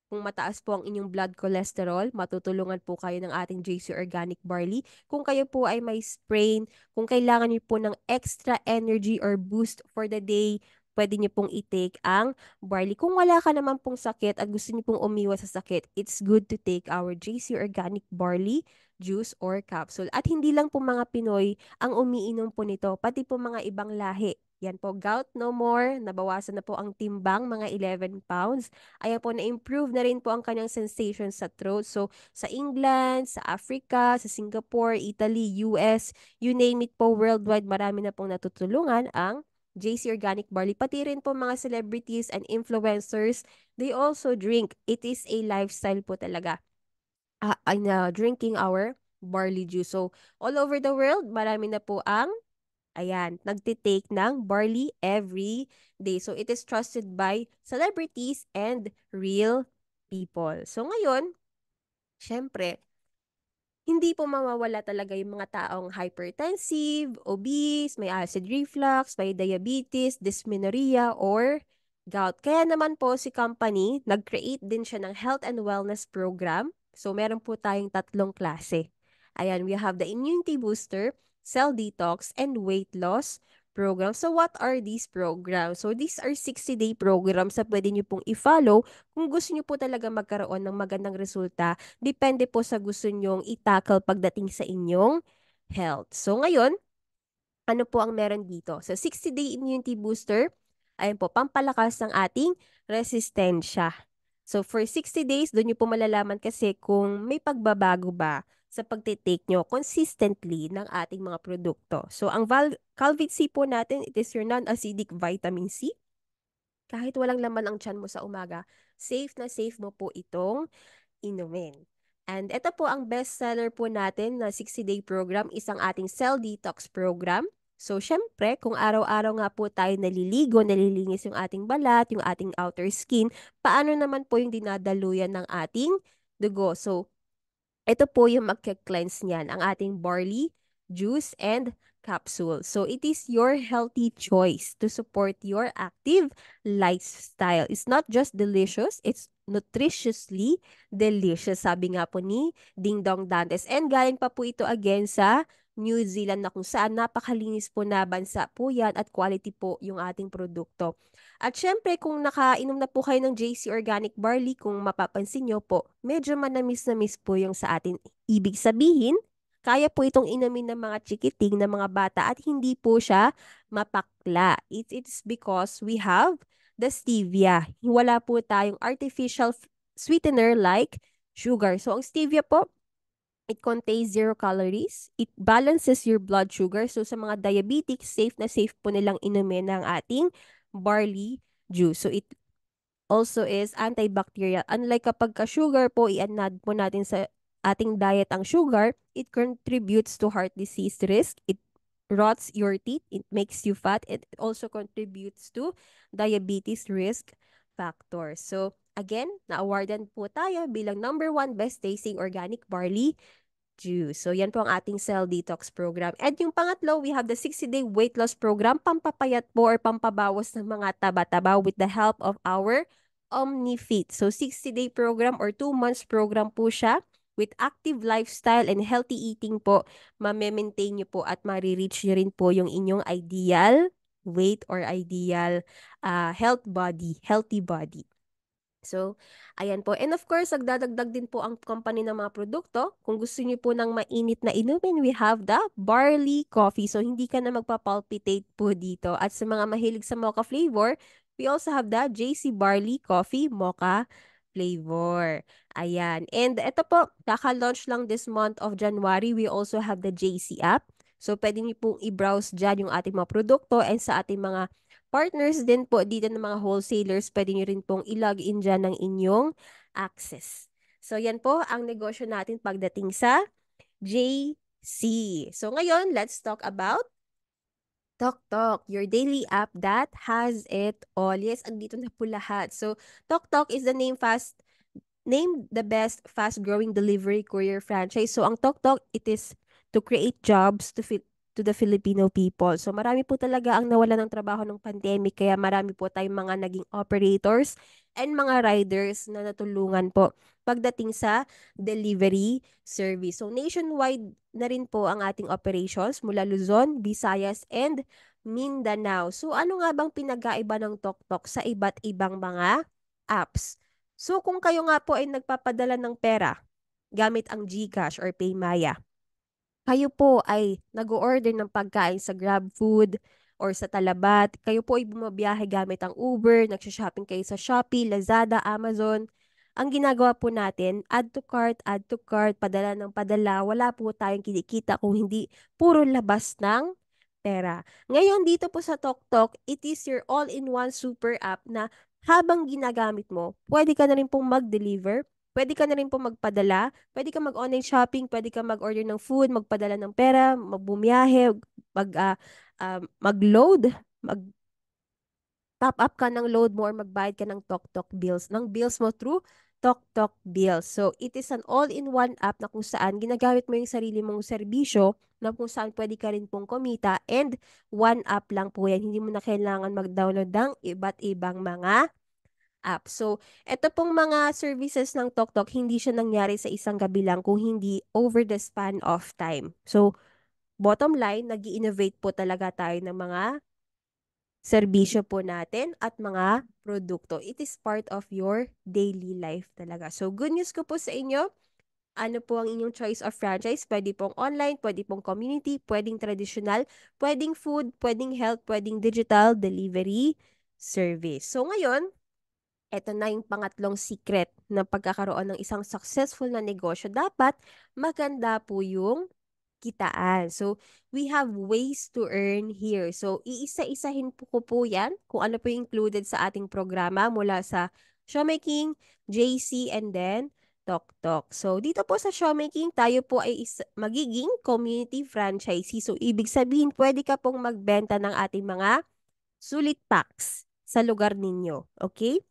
kung mataas po ang inyong blood cholesterol, matutulungan po kayo ng ating JC Organic Barley. Kung kayo po ay may sprain, kung kailangan niyo po ng extra energy or boost for the day, pwede niyo pong i-take ang barley. Kung wala ka naman pong sakit at gusto niyo pong umiwas sa sakit, it's good to take our JC Organic Barley juice or capsule. At hindi lang po mga Pinoy ang umiinom po nito, pati po mga ibang lahi. Yan po, gout no more, nabawasan na po ang timbang, mga 11 pounds. Ayan po, na-improve na rin po ang kanyang sensation sa throat. So, sa England, sa Africa, sa Singapore, Italy, US, you name it po, worldwide, marami na pong natutulungan ang JC Organic Barley. Pati rin po mga celebrities and influencers, they also drink. It is a lifestyle po talaga. Drinking our barley juice. So, all over the world, marami na po ang ayan, nagtitake ng barley every day. So, it is trusted by celebrities and real people. So, ngayon, syempre, hindi po mawawala talaga yung mga taong hypertensive, obese, may acid reflux, may diabetes, dysmenorrhea, or gout. Kaya naman po si company, nag-create din siya ng health and wellness program. So, meron po tayong tatlong klase. Ayan, we have the immunity booster, cell detox, and weight loss program. So, what are these programs? So, these are 60-day programs na pwede nyo pong i-follow kung gusto nyo po talaga magkaroon ng magandang resulta. Depende po sa gusto nyong i-tackle pagdating sa inyong health. So, ngayon, ano po ang meron dito? So, 60-day immunity booster, ayun po, pampalakas ng ating resistensya. So, for 60 days, doon nyo po malalaman kasi kung may pagbabago ba sa pagtitake nyo consistently ng ating mga produkto. So, ang Calvit C po natin, it is your non-acidic vitamin C. Kahit walang laman ang tiyan mo sa umaga, safe na safe mo po itong inumin. And ito po ang best seller po natin na 60-day program, isang ating cell detox program. So, syempre, kung araw-araw nga po tayo naliligo, nalilinis yung ating balat, yung ating outer skin, paano naman po yung dinadaluyan ng ating dugo? So, ito po yung magka-cleanse niyan, ang ating barley, juice, and capsule. So, it is your healthy choice to support your active lifestyle. It's not just delicious, it's nutritiously delicious. Sabi nga po ni Ding Dong Dantes. And galing pa po ito again sa New Zealand na kung saan napakalinis po na bansa po yan at quality po yung ating produkto. At syempre, kung nakainom na po kayo ng JC Organic Barley, kung mapapansin nyo po, medyo manamis na miss po yung sa atin. Ibig sabihin, kaya po itong inumin ng mga chikiting, ng mga bata at hindi po siya mapakla. It's because we have the stevia. Wala po tayong artificial sweetener like sugar. So, ang stevia po, it contains 0 calories. It balances your blood sugar. So, sa mga diabetics, safe na safe po nilang inumin ng ating barley juice. So, it also is antibacterial. Unlike kapag ka-sugar po, i-add po natin sa ating diet ang sugar, it contributes to heart disease risk. It rots your teeth. It makes you fat. It also contributes to diabetes risk factor. So, again, na-awardan po tayo bilang #1 best tasting organic barley juice. So, yan po ang ating cell detox program. And yung pangatlo, we have the 60-day weight loss program, pampapayat po or pampabawas ng mga taba-taba with the help of our OmniFit. So, 60-day program or 2 months program po siya with active lifestyle and healthy eating po. Ma-maintain nyo po at ma-reach nyo rin po yung inyong ideal weight or ideal healthy body. So, ayan po. And of course, nagdadagdag din po ang company ng mga produkto. Kung gusto niyo po ng mainit na inumin, we have the barley coffee. So, hindi ka na magpapalpitate po dito. At sa mga mahilig sa mocha flavor, we also have the JC Barley Coffee Mocha flavor. Ayan. And ito po, kaka-launch lang this month of January. We also have the JC app. So, pwede niyo pong i-browse dyan yung ating mga produkto and sa ating mga partners din po dito ng mga wholesalers, pwede nyo rin pong i-log in dyan ng inyong access. So, yan po ang negosyo natin pagdating sa JC. So, ngayon, let's talk about TokTok, your daily app that has it all. Yes, andito na po lahat. So, TokTok is the named the best fast-growing delivery courier franchise. So, ang TokTok, it is to create jobs to the Filipino people. So, marami po talaga ang nawala ng trabaho ng pandemic. Kaya marami po tayong mga naging operators and mga riders na natulungan po pagdating sa delivery service. So, nationwide na rin po ang ating operations mula Luzon, Visayas, and Mindanao. So, ano nga bang pinagkaiba ng TokTok sa iba't ibang mga apps? So kung kayo nga po ay nagpapadala ng pera gamit ang GCash or Paymaya, kayo po ay nag-order ng pagkain sa GrabFood or sa Talabat, kayo po ay bumabiyahe gamit ang Uber, nagsha-shopping kayo sa Shopee, Lazada, Amazon, ang ginagawa po natin, add to cart, padala ng padala, wala po tayong kinikita kung hindi puro labas ng pera. Ngayon dito po sa TokTok, it is your all-in-one super app na habang ginagamit mo, pwede ka na rin pong mag-deliver, pwede ka na rin pong magpadala, pwede ka mag-online shopping, pwede ka mag-order ng food, magpadala ng pera, magbumiyahe, mag-load, top up ka ng load mo or magbayad ka ng TokTok bills, ng bills mo through TokTok Bills. So, it is an all-in-one app na kung saan ginagamit mo yung sarili mong serbisyo na kung saan pwede ka rin pong kumita and one app lang po yan. Hindi mo na kailangan mag-download ng iba't ibang mga app. So, ito pong mga services ng TokTok, hindi siya nangyari sa isang gabi lang kung hindi over the span of time. So, bottom line, nag innovate po talaga tayo ng mga serbisyo po natin at mga produkto. It is part of your daily life talaga. So, good news ko po sa inyo. Ano po ang inyong choice of franchise? Pwede pong online, pwede pong community, pwedeng traditional, pwedeng food, pwedeng health, pwedeng digital delivery service. So, ngayon, eto na yung pangatlong secret ng pagkakaroon ng isang successful na negosyo. Dapat maganda po yung kitaan. So, we have ways to earn here. So, iisa-isahin po ko po yan kung ano po yung included sa ating programa mula sa Showmaking, JC, and then TokTok. So, dito po sa Showmaking, tayo po ay magiging community franchisee. So, ibig sabihin, pwede ka pong magbenta ng ating mga sulit packs sa lugar ninyo. Okay?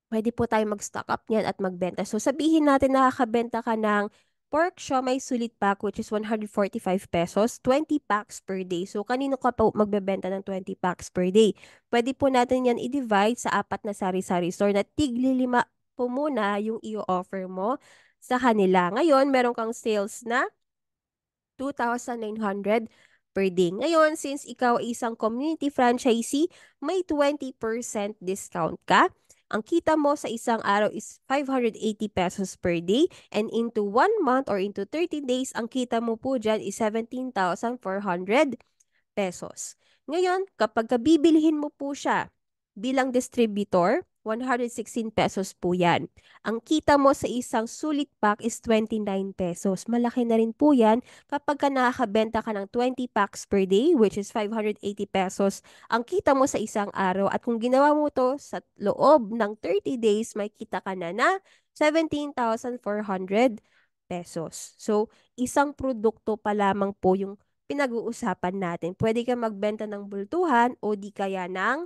Pwede po tayo mag-stock up niyan at magbenta. So sabihin natin nakakabenta ka ng pork siomai sulit pack which is 145 pesos, 20 packs per day. So kanino ka po magbebenta ng 20 packs per day? Pwede po natin yan i-divide sa apat na sari-sari store na tigli-5 po muna yung i-offer mo sa kanila. Ngayon, meron kang sales na 2,900 per day. Ngayon, since ikaw ay isang community franchisee, may 20% discount ka. Ang kita mo sa isang araw is 580 pesos per day and into 1 month or into 30 days, ang kita mo po dyan is 17,400 pesos. Ngayon, kapag bibilhin mo po siya bilang distributor, 116 pesos po yan. Ang kita mo sa isang sulit pack is 29 pesos. Malaki na rin po yan kapag ka nakakabenta ka ng 20 packs per day, which is 580 pesos. Ang kita mo sa isang araw at kung ginawa mo to sa loob ng 30 days, may kita ka na 17,400 pesos. So, isang produkto pa lamang po yung pinag-uusapan natin. Pwede ka magbenta ng bultuhan o di kaya ng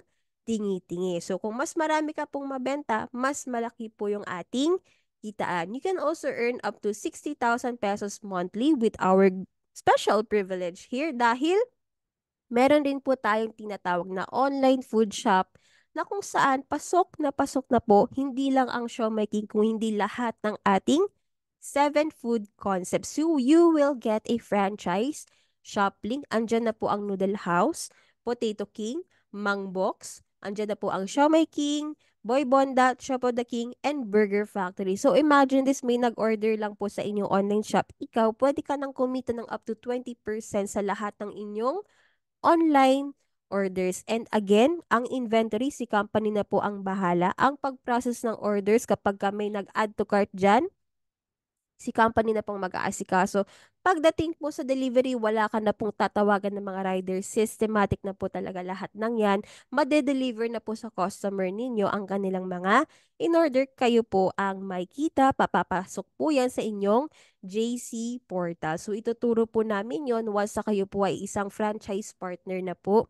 tingi-tingi. So, kung mas marami ka pong mabenta, mas malaki po yung ating kitaan. You can also earn up to 60,000 pesos monthly with our special privilege here dahil meron din po tayong tinatawag na online food shop na kung saan pasok na po hindi lang ang showmaking kung hindi lahat ng ating 7 food concepts. So, you will get a franchise shop link. Andyan na po ang Noodle House, Potato King, Mang Box. Andyan na po ang Siomai King, Boy Bonda, Shop of the King, and Burger Factory. So imagine this, may nag-order lang po sa inyong online shop. Ikaw, pwede ka nang kumita ng up to 20% sa lahat ng inyong online orders. And again, ang inventory, si company na po ang bahala. Ang pag-process ng orders kapag ka may nag-add to cart dyan, si company na pong mag-aasikaso. Pagdating po sa delivery, wala ka na pong tatawagan ng mga riders. Systematic na po talaga lahat ng yan. Made-deliver na po sa customer ninyo ang kanilang mga in-order. Kayo po ang may kita. Papapasok po yan sa inyong JC portal. So ituturo po namin yon once na kayo po ay isang franchise partner na po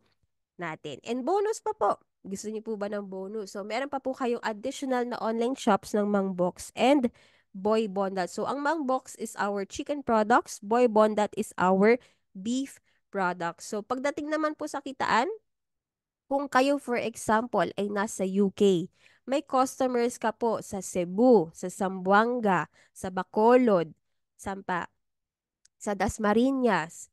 natin. And bonus pa po. Gusto niyo po ba ng bonus? So, meron pa po kayong additional na online shops ng Mangbox and Boy Bondat. So, ang Mangbox is our chicken products. Boy Bondat is our beef products. So, pagdating naman po sa kitaan, kung kayo for example ay nasa UK, may customers ka po sa Cebu, sa Zamboanga, sa Bacolod, Sampa, sa Dasmariñas,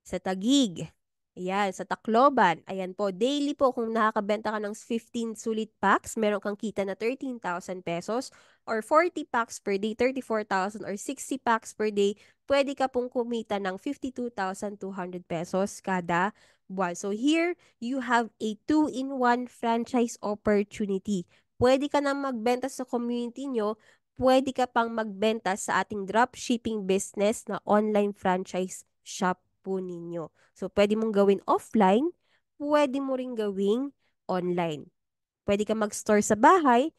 sa Taguig, ayan, sa Tacloban, ayan po, daily po kung nakakabenta ka ng 15 sulit packs, meron kang kita na 13,000 pesos or 40 packs per day, 34,000 or 60 packs per day, pwede ka pong kumita ng 52,200 pesos kada buwan. So here, you have a 2-in-1 franchise opportunity. Pwede ka na magbenta sa community nyo, pwede ka pang magbenta sa ating dropshipping business na online franchise shop po ninyo. So, pwede mong gawin offline, pwede mo ring gawing online. Pwede ka mag-store sa bahay,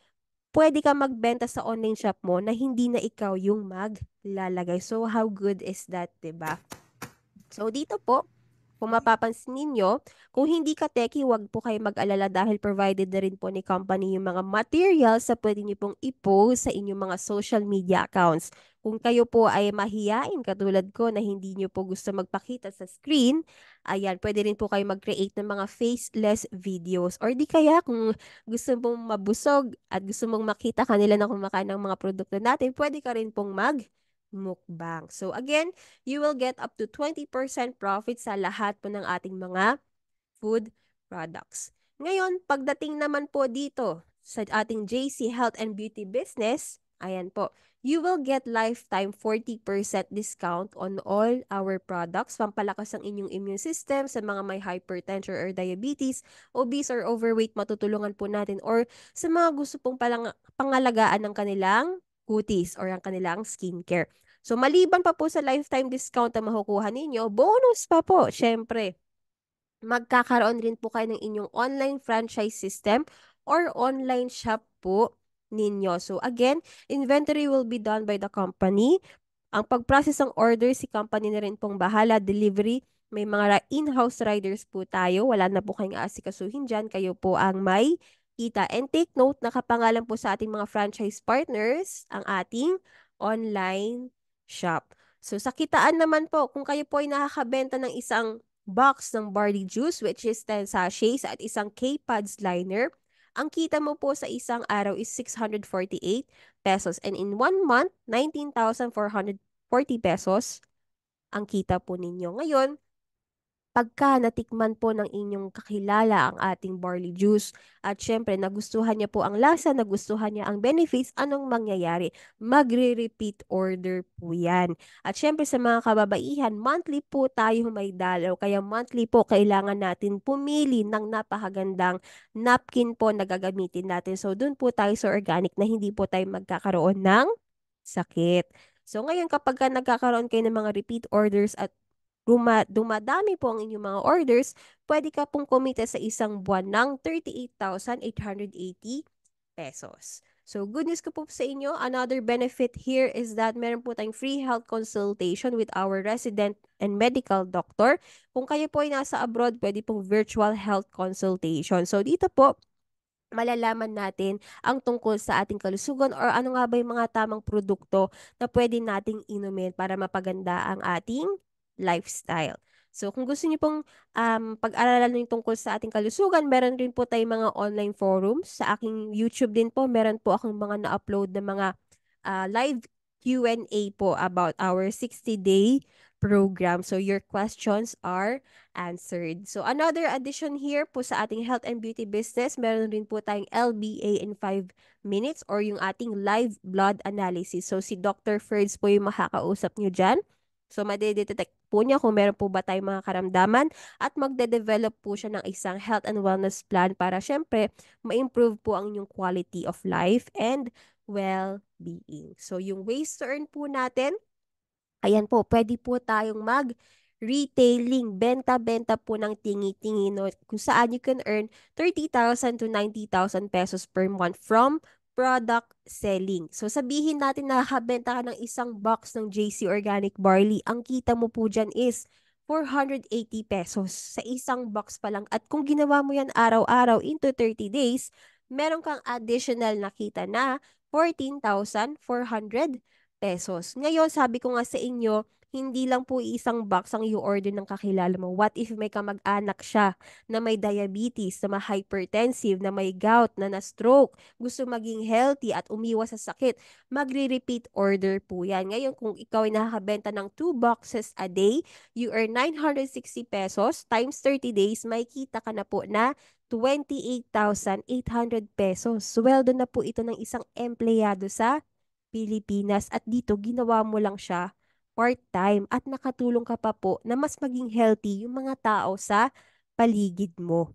pwede ka magbenta sa online shop mo na hindi na ikaw yung maglalagay. So, how good is that, 'di ba? So, dito po, kung mapapansin ninyo, kung hindi ka techie, huwag po kayo mag-alala dahil provided na rin po ni company yung mga materials sa pwede nyo pong i-post sa inyong mga social media accounts. Kung kayo po ay mahiyain katulad ko na hindi nyo po gusto magpakita sa screen, ayan, pwede rin po kayo mag-create ng mga faceless videos. Or di kaya kung gusto mong mabusog at gusto mong makita kanila na kumakain ng mga produkto natin, pwede ka rin pong mag-mukbang. So again, you will get up to 20% profit sa lahat po ng ating mga food products. Ngayon, pagdating naman po dito sa ating JC Health and Beauty Business, ayan po, you will get lifetime 40% discount on all our products. Pampalakas ang inyong immune system sa mga may hypertension or diabetes, obese or overweight, matutulungan po natin. Or sa mga gusto pong pangalagaan ng kanilang cuties or ang kanilang skincare. So, maliban pa po sa lifetime discount na makukuha ninyo, bonus pa po, syempre magkakaroon rin po kayo ng inyong online franchise system or online shop po ninyo. So again, inventory will be done by the company. Ang pag-process ng order, si company na rin pong bahala. Delivery, may mga in-house riders po tayo. Wala na po kayong aasikasuhin dyan. Kayo po ang may kita. And take note, nakapangalan po sa ating mga franchise partners ang ating online shop. So sa kitaan naman po, kung kayo po ay nakakabenta ng isang box ng barley juice, which is 10 sachets at isang K-Pads liner, ang kita mo po sa isang araw is 648 pesos. And in 1 month, 19,440 pesos ang kita po ninyo. Ngayon, pagka natikman po ng inyong kakilala ang ating barley juice at syempre nagustuhan niya po ang lasa, nagustuhan niya ang benefits, anong mangyayari? Magre-repeat order po yan. At syempre sa mga kababaihan, monthly po tayo may dalaw. Kaya monthly po kailangan natin pumili ng napakagandang napkin po na gagamitin natin. So dun po tayo sa organic na hindi po tayo magkakaroon ng sakit. So ngayon kapag ka nagkakaroon kayo ng mga repeat orders at dumadami po ang inyong mga orders, pwede ka pong kumita sa isang buwan ng 38,880 pesos. So, good news ko po sa inyo. Another benefit here is that meron po tayong free health consultation with our resident and medical doctor. Kung kayo po ay nasa abroad, pwede pong virtual health consultation. So, dito po, malalaman natin ang tungkol sa ating kalusugan or ano nga ba yung mga tamang produkto na pwede nating inumin para mapaganda ang ating lifestyle. So, kung gusto niyo pong pag-aralan yung tungkol sa ating kalusugan, meron rin po tayong mga online forums. Sa aking YouTube din po, meron po akong mga na-upload na mga live Q&A po about our 60-day program. So your questions are answered. So another addition here po sa ating health and beauty business, meron rin po tayong LBA in 5 minutes or yung ating live blood analysis. So si Dr. Ferds po yung makakausap nyo dyan. So madedetect po niya kung meron po ba tayong mga karamdaman at magde-develop po siya ng isang health and wellness plan para syempre ma-improve po ang inyong quality of life and well-being. So yung ways to earn po natin, ayan po, pwede po tayong mag-retailing, benta-benta po ng tingi-tingi, no? Kung saan you can earn 30,000 to 90,000 pesos per month from product selling. So sabihin natin na nakabenta ka ng isang box ng JC Organic Barley, ang kita mo po dyan is 480 pesos sa isang box pa lang. At kung ginawa mo yan araw-araw into 30 days, meron kang additional na kita na 14,400 pesos. Ngayon, sabi ko nga sa inyo, hindi lang po isang box ang i-order ng kakilala mo. What if may kamag-anak siya na may diabetes, na may hypertensive, na may gout, na na-stroke, gusto maging healthy at umiwas sa sakit, magre-repeat order po yan. Ngayon, kung ikaw ay nakakabenta ng 2 boxes a day, you earn 960 pesos times 30 days, may kita ka na po na 28,800 pesos. Sweldo na po ito ng isang empleyado sa Pilipinas at dito ginawa mo lang siya part-time at nakatulong ka pa po na mas maging healthy yung mga tao sa paligid mo.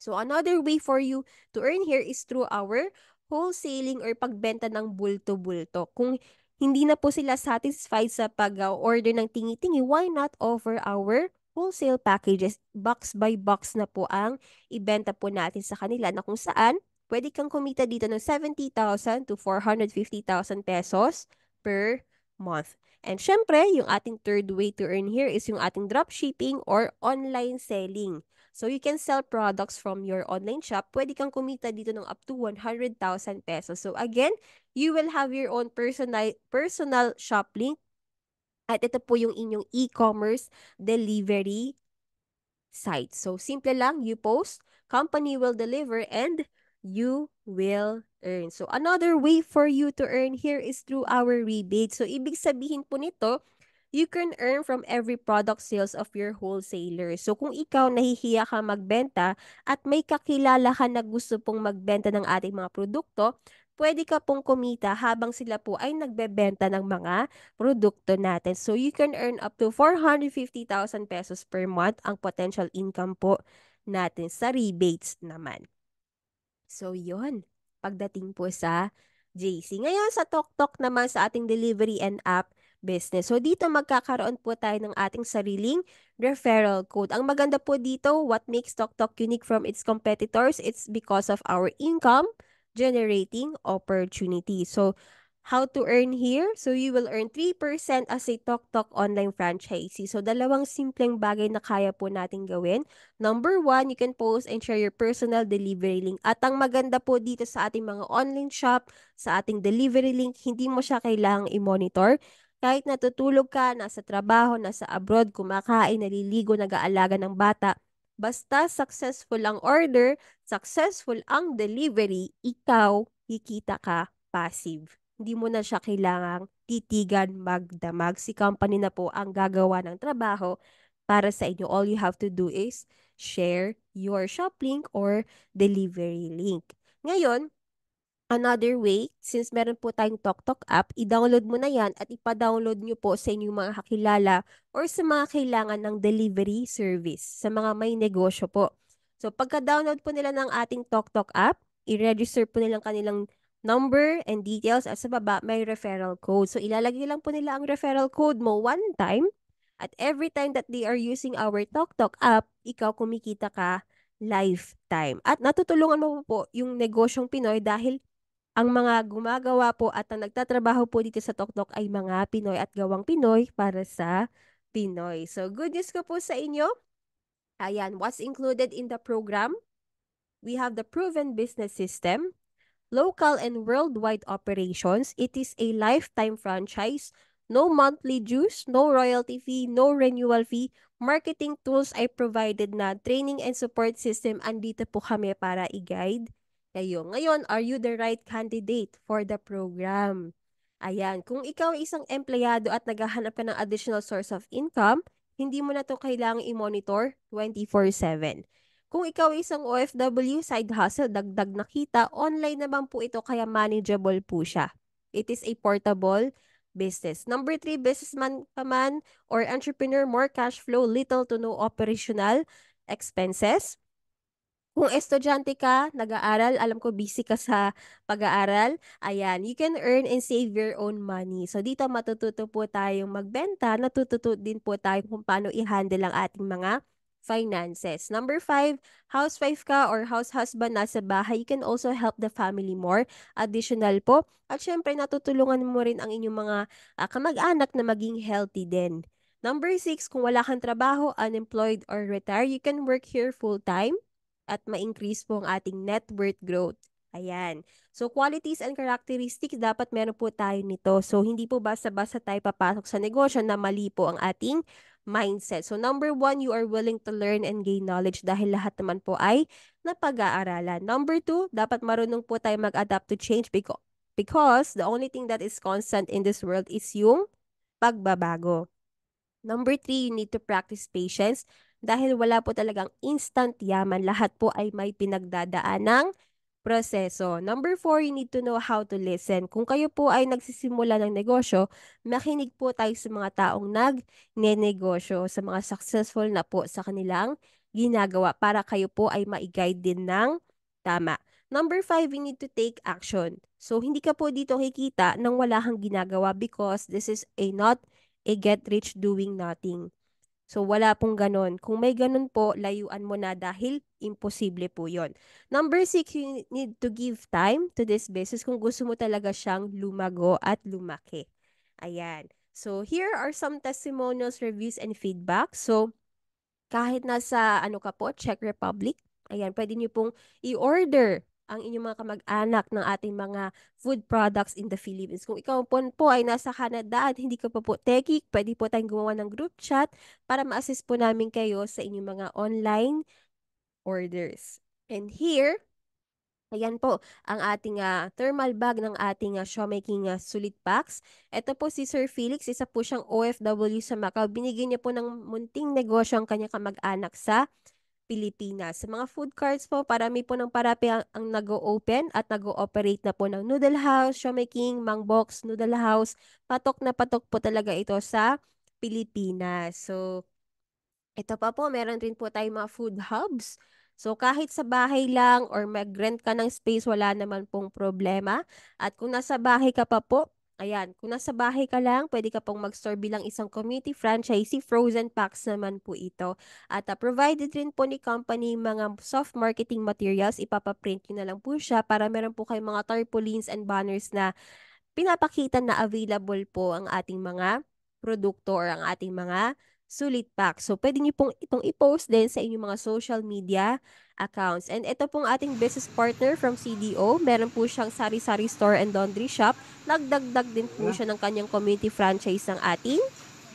So another way for you to earn here is through our wholesaling or pagbenta ng bulto-bulto. Kung hindi na po sila satisfied sa pag-order ng tingi-tingi, why not offer our wholesale packages? Box by box na po ang ibenta po natin sa kanila na kung saan pwede kang kumita dito ng 70,000 to 450,000 pesos per month. And syempre, yung ating third way to earn here is yung ating dropshipping or online selling. So you can sell products from your online shop. Pwede kang kumita dito ng up to 100,000 pesos. So again, you will have your own personal shop link. At ito po yung inyong e-commerce delivery site. So simple lang, you post, company will deliver, and you will earn. So another way for you to earn here is through our rebate. So ibig sabihin po nito, you can earn from every product sales of your wholesaler. So kung ikaw nahihiya ka magbenta at may kakilala ka na gusto pong magbenta ng ating mga produkto, pwede ka pong kumita habang sila po ay nagbebenta ng mga produkto natin. So you can earn up to 450,000 pesos per month ang potential income po natin sa rebates naman. So, yun. Pagdating po sa JC. Ngayon, sa TokTok naman sa ating delivery and app business. So, dito magkakaroon po tayo ng ating sariling referral code. Ang maganda po dito, what makes TokTok unique from its competitors? It's because of our income generating opportunity. So, how to earn here? So, you will earn 3% as a TokTok online franchisee. So, dalawang simpleng bagay na kaya po natin gawin. Number one, you can post and share your personal delivery link. At ang maganda po dito sa ating mga online shop, sa ating delivery link, hindi mo siya kailangang i-monitor. Kahit natutulog ka, nasa trabaho, nasa abroad, kumakain, naliligo, nag-aalaga ng bata, basta successful ang order, successful ang delivery, ikaw, kikita ka passive. Hindi mo na siya kailangang titigan, magdamag. Si company na po ang gagawa ng trabaho para sa inyo. All you have to do is share your shop link or delivery link. Ngayon, another way, since meron po tayong TokTok app, i-download mo na yan at ipa-download nyo po sa inyong mga kakilala or sa mga kailangan ng delivery service, sa mga may negosyo po. So, pagka-download po nila ng ating TokTok app, i-register po nilang kanilang number and details at sa baba may referral code. So, ilalagay lang po nila ang referral code mo one time at every time that they are using our TokTok app, ikaw kumikita ka lifetime. At natutulungan mo po yung negosyong Pinoy dahil ang mga gumagawa po at ang nagtatrabaho po dito sa TokTok ay mga Pinoy at gawang Pinoy para sa Pinoy. So, good news ko po sa inyo. Ayan, what's included in the program? We have the proven business system, local and worldwide operations. It is a lifetime franchise. No monthly dues, no royalty fee, no renewal fee. Marketing tools ay provided na, training and support system. Andito po kami para i-guide kayo. Ngayon, are you the right candidate for the program? Ayan, kung ikaw ay isang empleyado at naghahanap ka ng additional source of income, hindi mo na to kailangang i-monitor 24/7. Kung ikaw ay isang OFW, side hustle, dagdag na kita, online naman po ito kaya manageable po siya. It is a portable business. Number three, businessman ka man or entrepreneur, more cash flow, little to no operational expenses. Kung estudyante ka, nag-aaral, alam ko busy ka sa pag-aaral, ayan, you can earn and save your own money. So dito matututo po tayong magbenta, natututo din po tayo kung paano i-handle ang ating mga finances. Number five, housewife ka or house husband nasa bahay, you can also help the family more. Additional po. At syempre, natutulungan mo rin ang inyong mga kamag-anak na maging healthy din. Number six, kung wala kang trabaho, unemployed or retired, you can work here full-time at ma-increase po ang ating net worth growth. Ayan. So, qualities and characteristics, dapat meron po tayo nito. So, hindi po basta-basta tayo papasok sa negosyo na mali po ang ating mindset. So, number one, you are willing to learn and gain knowledge dahil lahat naman po ay napag-aaralan. Number two, dapat marunong po tayo mag-adapt to change because the only thing that is constant in this world is yung pagbabago. Number three, you need to practice patience dahil wala po talagang instant yaman. Lahat po ay may pinagdadaan ng proseso. Number four, you need to know how to listen. Kung kayo po ay nagsisimula ng negosyo, makinig po tayo sa mga taong nag-negosyo, sa mga successful na po sa kanilang ginagawa para kayo po ay ma-guide din ng tama. Number five, you need to take action. So, hindi ka po dito kikita nang wala kang ginagawa because this is not a get rich doing nothing. So, wala pong ganon. Kung may ganon po, layuan mo na dahil imposible po yon. Number six, you need to give time to this business kung gusto mo talaga siyang lumago at lumaki. Ayan. So, here are some testimonials, reviews, and feedback. So, kahit nasa ano ka po, Czech Republic, ayan, pwede niyo pong i-order ang inyong mga kamag-anak ng ating mga food products in the Philippines. Kung ikaw po ay nasa Canada at hindi ka pa po techie, pwede po tayong gumawa ng group chat para ma-assist po namin kayo sa inyong mga online orders. And here, ayan po, ang ating thermal bag ng ating showmaking sulit packs. Ito po si Sir Felix, isa po siyang OFW sa Macau. Binigyan niya po ng munting negosyo ang kanyang kamag-anak sa Pilipinas. Sa mga food carts po, parami po ng parapi ang nag-o-open at nag-o-operate na po ng Noodle House, Showmaking, Mang Box, Noodle House. Patok na patok po talaga ito sa Pilipinas. So, ito pa po, meron rin po tayong mga food hubs. So, kahit sa bahay lang or mag-rent ka ng space, wala naman pong problema. At kung nasa bahay ka pa po, ayan, kung nasa bahay ka lang, pwede ka pong mag-store bilang isang community franchisee. Frozen packs naman po ito. At provided rin po ni company mga soft marketing materials. Ipapaprint nyo na lang po siya para meron po kayong mga tarpaulins and banners na pinapakita na available po ang ating mga produkto or ang ating mga sulit pack. So, pwede niyo pong itong i-post din sa inyong mga social media accounts. And ito pong ating business partner from CDO. Meron po siyang sari-sari store and laundry shop. Nagdagdag din po siya ng kanyang community franchise ng ating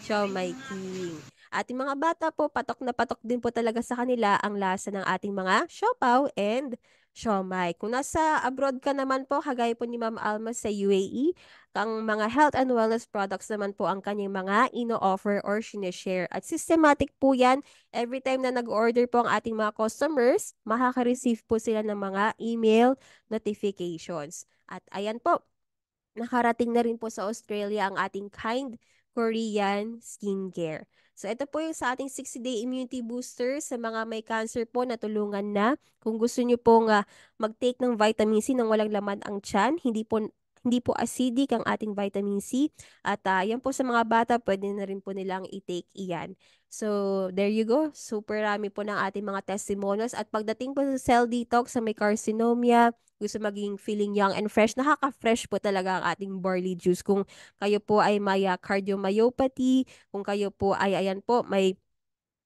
Siomai King. Ating mga bata po, patok na patok din po talaga sa kanila ang lasa ng ating mga siopaw and siomai. Kung nasa abroad ka naman po, kagaya po ni Ma'am Alma sa UAE, ang mga health and wellness products naman po ang kanyang mga ino-offer or sinishare. At systematic po yan. Every time na nag-order po ang ating mga customers, makaka-receive po sila ng mga email notifications. At ayan po, nakarating na rin po sa Australia ang ating Kind Korean skincare. So, ito po yung sa ating 60-day immunity booster sa mga may cancer po na tulungan na. Kung gusto nyo pong mag-take ng vitamin C nang walang laman ang tiyan, hindi po acidic ang ating vitamin C. At yan po sa mga bata, pwede na rin po nilang i-take iyan. So, there you go. Super rami po ng ating mga testimonials. At pagdating po sa cell detox sa may carcinomia, gusto maging feeling young and fresh, nakaka-fresh po talaga ang ating barley juice. Kung kayo po ay may cardiomyopathy, kung kayo po ay, ayan po, may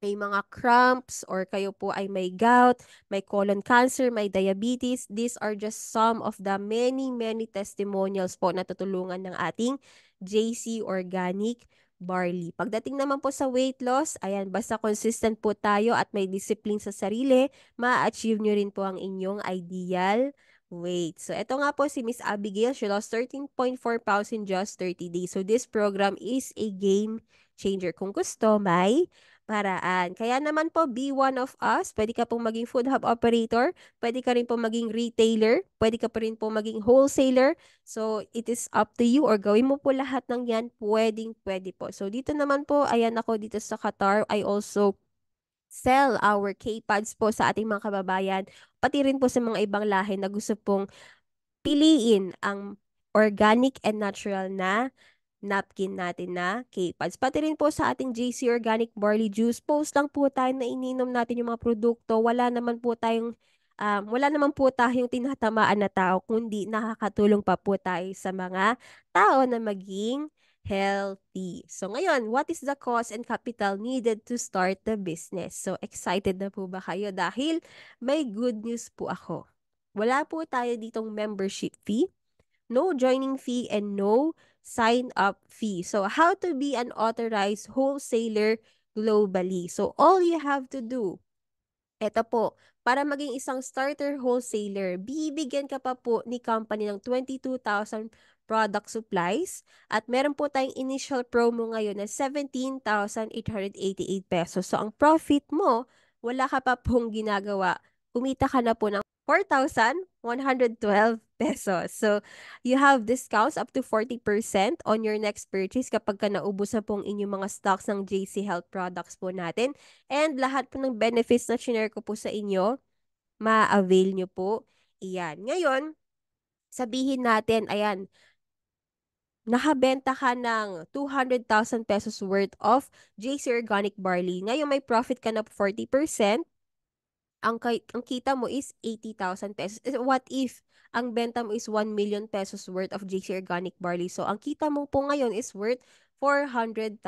mga cramps or kayo po ay may gout, may colon cancer, may diabetes. These are just some of the many, many testimonials po na tutulungan ng ating JC Organic Barley. Pagdating naman po sa weight loss, ayan, basta consistent po tayo at may discipline sa sarili, ma-achieve nyo rin po ang inyong ideal Wait, so ito nga po si Miss Abigail, she lost 13.4 pounds in just 30 days. So this program is a game changer. Kung gusto, may paraan. Kaya naman po, be one of us. Pwede ka pong maging food hub operator. Pwede ka rin po maging retailer. Pwede ka pa rin po maging wholesaler. So it is up to you or gawin mo po lahat ng yan. Pwede po. So dito naman po, ayan ako dito sa Qatar. I also sell our K-Pads po sa ating mga kababayan, pati rin po sa mga ibang lahi na gusto pong piliin ang organic and natural na napkin natin na K-Pads. Pati rin po sa ating JC Organic Barley Juice, post lang po tayo na ininom natin yung mga produkto. Wala naman po tayong tinatamaan na tao, kundi nakakatulong pa po tayo sa mga tao na maging healthy. So ngayon, what is the cost and capital needed to start the business? So excited na po ba kayo? Dahil may good news po ako. Wala po tayo ditong membership fee, no joining fee, and no sign-up fee. So, how to be an authorized wholesaler globally. So, all you have to do, eto po, para maging isang starter wholesaler, bibigyan ka pa po ni company ng 22,000 product supplies at meron po tayong initial promo ngayon na 17,888 pesos. So, ang profit mo, wala ka pa pong ginagawa. Kumita ka na po ng 4,112 pesos. So, you have discounts up to 40% on your next purchase kapag ka naubos na pong inyong mga stocks ng JC Health products po natin. And lahat po ng benefits na share ko po sa inyo, ma-avail nyo po. Iyan. Ngayon, sabihin natin, ayan, nakabenta ka ng 200,000 pesos worth of JC Organic Barley. Ngayon, may profit ka na 40%. Ang kita mo is 80,000 pesos. What if ang benta mo is 1 million pesos worth of JC Organic Barley? So, ang kita mo po ngayon is worth 400,000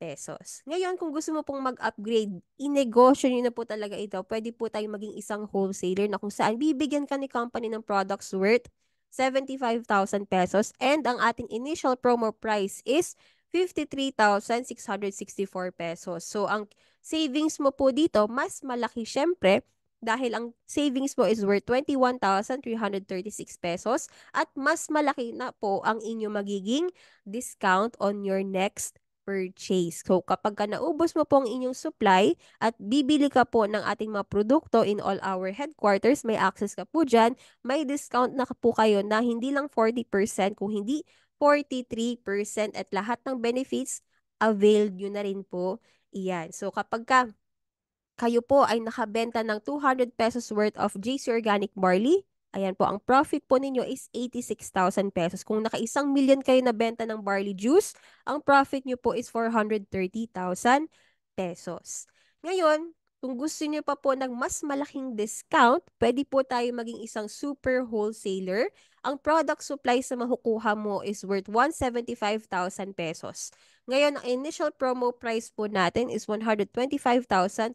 pesos. Ngayon, kung gusto mo pong mag-upgrade, inegosyo nyo na po talaga ito. Pwede po tayong maging isang wholesaler na kung saan bibigyan ka ni company ng products worth 75,000 pesos and ang ating initial promo price is 53,664 pesos. So, ang savings mo po dito, mas malaki syempre dahil ang savings mo is worth 21,336 pesos at mas malaki na po ang inyong magiging discount on your next purchase. So kapag ka naubos mo po ang inyong supply at bibili ka po ng ating mga produkto in all our headquarters, may access ka po dyan, may discount na po kayo na hindi lang 40% kung hindi 43% at lahat ng benefits availed nyo na rin po. Iyan. So kapag kayo po ay nakabenta ng 200 pesos worth of JC Organic Barley, ayan po, ang profit po ninyo is 86,000 pesos. Kung naka 1 million kayo na benta ng barley juice, ang profit nyo po is 430,000 pesos. Ngayon, kung gusto niyo pa po ng mas malaking discount, pwede po tayo maging isang super wholesaler. Ang product supplies na makukuha mo is worth 175,000 pesos. Ngayon, ang initial promo price po natin is 125,216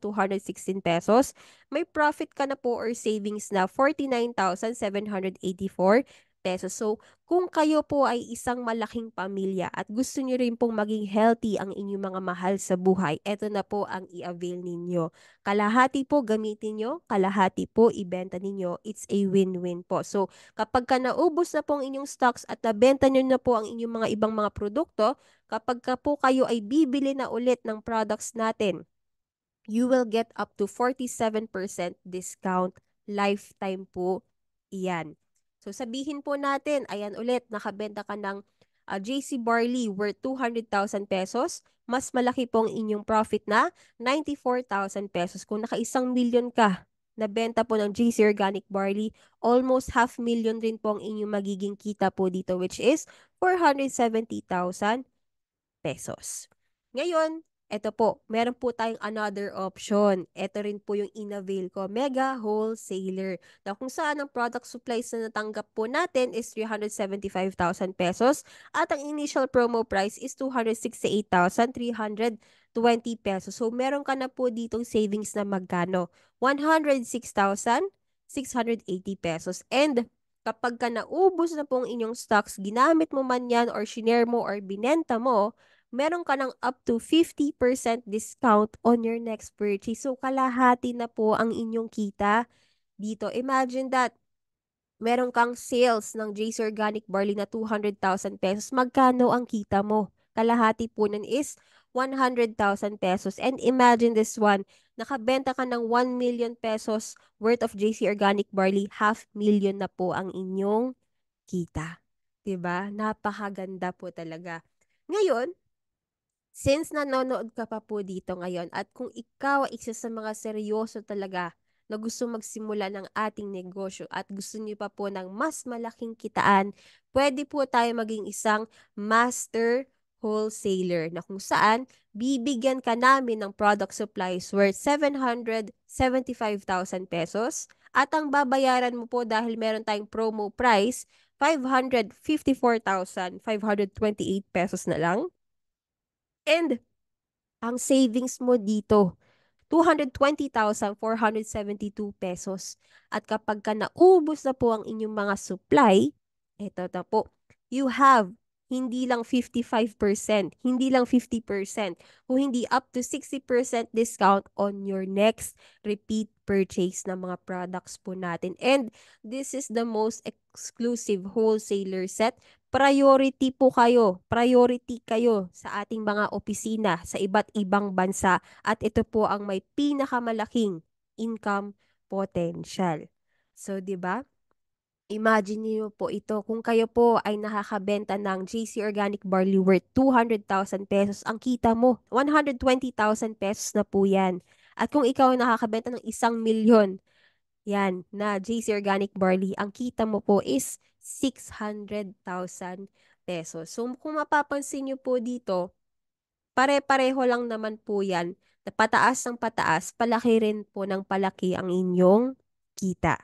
pesos. May profit ka na po or savings na 49,784 pesos. So, kung kayo po ay isang malaking pamilya at gusto niyo rin pong maging healthy ang inyong mga mahal sa buhay, eto na po ang i-avail ninyo. Kalahati po gamitin nyo, kalahati po ibenta ninyo. It's a win-win po. So, kapag ka naubos na po ang inyong stocks at nabenta nyo na po ang inyong mga ibang mga produkto, kapag ka po kayo ay bibili na ulit ng products natin, you will get up to 47% discount lifetime po iyan. So sabihin po natin, ayan ulit, nakabenta ka ng JC Barley worth 200,000 pesos, mas malaki pong inyong profit na 94,000 pesos. Kung naka 1 million ka, nabenta po ng JC Organic Barley, almost 500,000 rin po ang inyong magiging kita po dito, which is 470,000 pesos. Ngayon, eto po, meron po tayong another option. Ito rin po yung inavail ko, Mega Wholesaler. Na kung saan ang product supplies na natanggap po natin is 375,000 pesos at ang initial promo price is 268,320 pesos. So, meron ka na po ditong savings na magkano? 106,680 pesos. And kapag ka naubos na pong inyong stocks, ginamit mo man yan or shinare mo or binenta mo, meron ka ng up to 50% discount on your next purchase. So, kalahati na po ang inyong kita dito. Imagine that meron kang sales ng JC Organic Barley na 200,000 pesos, magkano ang kita mo? Kalahati po nun is 100,000 pesos. And imagine this one, nakabenta ka ng 1 million pesos worth of JC Organic Barley, 500,000 na po ang inyong kita. 'Di ba? Napakaganda po talaga. Ngayon, since nanonood ka pa po dito ngayon at kung ikaw ay isa sa mga seryoso talaga na gusto magsimula ng ating negosyo at gusto niyo pa po ng mas malaking kitaan, pwede po tayo maging isang master wholesaler na kung saan bibigyan ka namin ng product supplies worth 775,000 pesos at ang babayaran mo po dahil meron tayong promo price 554,528 pesos na lang. And ang savings mo dito, 220,472 pesos. At kapag ka naubos na po ang inyong mga supply, eto na po, you have hindi lang 55%, hindi lang 50%, kung hindi up to 60% discount on your next repeat purchase ng mga products po natin. And this is the most exclusive wholesaler set. Priority kayo sa ating mga opisina sa iba't ibang bansa at ito po ang may pinakamalaking income potential. So, 'di ba? Imagine niyo po ito, kung kayo po ay nakakabenta ng JC Organic Barley worth 200,000 pesos, ang kita mo, 120,000 pesos na po yan. At kung ikaw ay nakakabenta ng 1 milyon, yan, na JC Organic Barley, ang kita mo po is 600,000 pesos. So, kung mapapansin niyo po dito, pare-pareho lang naman po yan. Na pataas ng pataas, palaki rin po ng palaki ang inyong kita.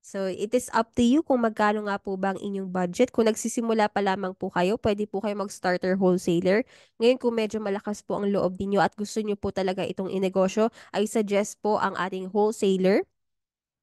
So, it is up to you kung magkano nga po ba ang inyong budget. Kung nagsisimula pa lamang po kayo, pwede po kayo mag-starter wholesaler. Ngayon, kung medyo malakas po ang loob ninyo at gusto niyo po talaga itong inegosyo, I suggest po ang ating wholesaler.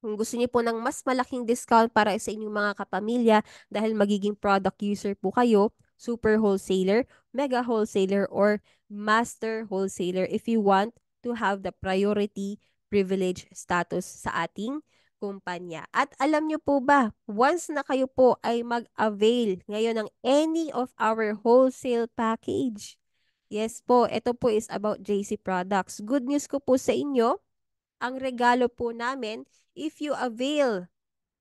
Kung gusto niyo po ng mas malaking discount para sa inyong mga kapamilya dahil magiging product user po kayo, super wholesaler, mega wholesaler, or master wholesaler if you want to have the priority privilege status sa ating kumpanya. At alam niyo po ba, once na kayo po ay mag-avail ngayon ng any of our wholesale package, yes po, ito po is about JC Products. Good news ko po sa inyo, ang regalo po namin, if you avail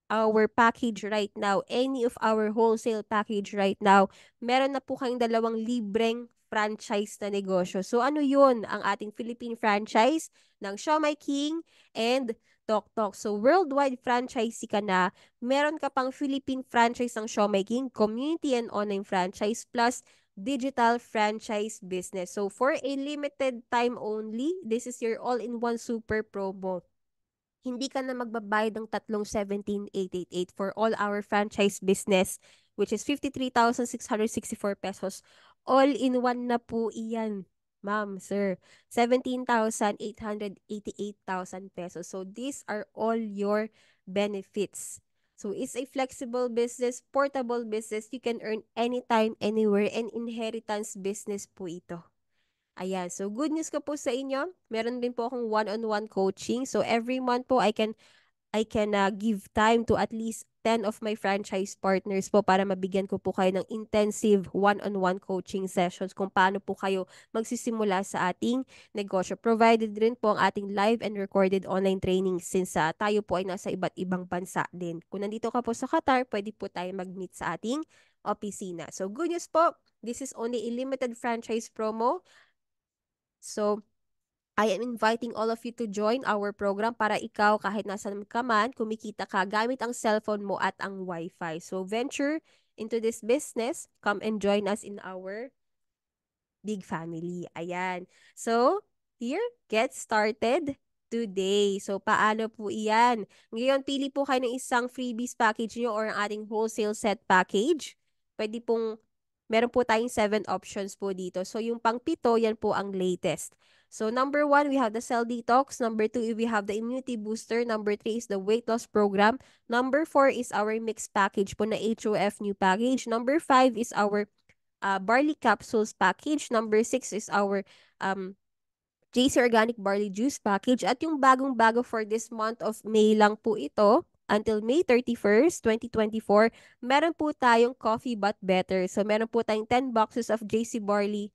our package right now, any of our wholesale package right now, meron na po kayong 2 libreng franchise na negosyo. So ano yun? Ang ating Philippine franchise ng Siomai King and Tok Tok. So worldwide franchisee ka na, meron ka pang Philippine franchise ng Siomai King, community and online franchise, plus digital franchise business. So for a limited time only, this is your all-in-one super promo. Hindi ka na magbabayad ng tatlong 17,888 for all our franchise business, which is 53,664 pesos. All in one na po iyan, ma'am, sir. 17,888,000 pesos. So these are all your benefits. So it's a flexible business, portable business. You can earn anytime, anywhere, and inheritance business po ito. Ayan. So, good news ko po sa inyo. Meron din po akong one-on-one coaching. So, every month po, I can give time to at least 10 of my franchise partners po para mabigyan ko po kayo ng intensive one-on-one coaching sessions kung paano po kayo magsisimula sa ating negosyo. Provided rin po ang ating live and recorded online training since tayo po ay nasa iba't ibang bansa din. Kung nandito ka po sa Qatar, pwede po tayo mag-meet sa ating opisina. So, good news po. This is only a limited franchise promo. So, I am inviting all of you to join our program para ikaw kahit nasan ka man, kumikita ka gamit ang cellphone mo at ang Wi-Fi. So, venture into this business. Come and join us in our big family. Ayan. So, here, get started today. So, paano po iyan? Ngayon, pili po kayo ng isang freebies package nyo or ang ating wholesale set package. Pwede pong, meron po tayong 7 options po dito. So, yung pang-pito, yan po ang latest. So, number 1, we have the cell detox. Number 2, we have the immunity booster. Number 3 is the weight loss program. Number 4 is our mixed package po na HOF new package. Number 5 is our barley capsules package. Number 6 is our JC Organic Barley Juice package. At yung bagong-bago for this month of May lang po ito, until May 31st, 2024, meron po tayong Coffee But Better. So, meron po tayong 10 boxes of JC Barley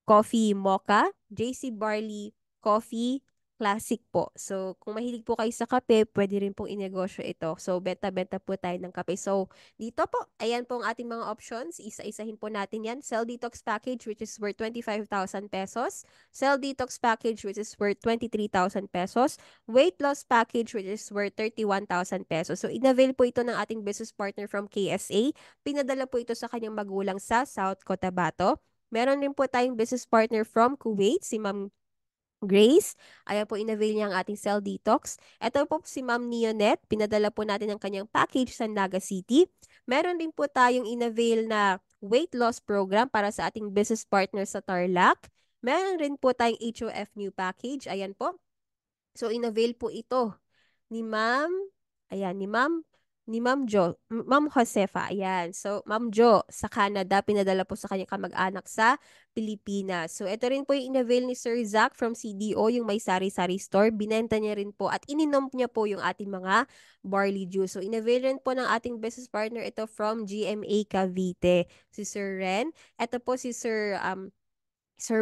Coffee Mocha, JC Barley Coffee Classic po. So, kung mahilig po kayo sa kape, pwede rin pong inegosyo ito. So, benta-benta po tayo ng kape. So, dito po, ayan po ang ating mga options. Isa-isahin po natin yan. Cell Detox Package, which is worth 25,000 pesos. Cell Detox Package, which is worth 23,000 pesos. Weight Loss Package, which is worth 31,000 pesos. So, inavail po ito ng ating business partner from KSA. Pinadala po ito sa kanyang magulang sa South Cotabato. Meron rin po tayong business partner from Kuwait, si Ma'am Grace. Ayan po, inavail niya ang ating cell detox. Ito po si Ma'am Neonet. Pinadala po natin ang kanyang package sa Naga City. Meron din po tayong inavail na weight loss program para sa ating business partner sa Tarlac. Meron rin po tayong HOF new package. Ayan po. So, inavail po ito ni Ma'am, ayan, ni Ma'am Ma'am Josefa, ayan. So, Ma'am Jo, sa Canada, pinadala po sa kanyang kamag-anak sa Pilipinas. So, ito rin po yung in-avail ni Sir Zach from CDO, yung may sari-sari store. Binenta niya rin po at ininom niya po yung ating mga barley juice. So, in-avail rin po ng ating business partner ito from GMA Cavite, si Sir Ren. Ito po si Sir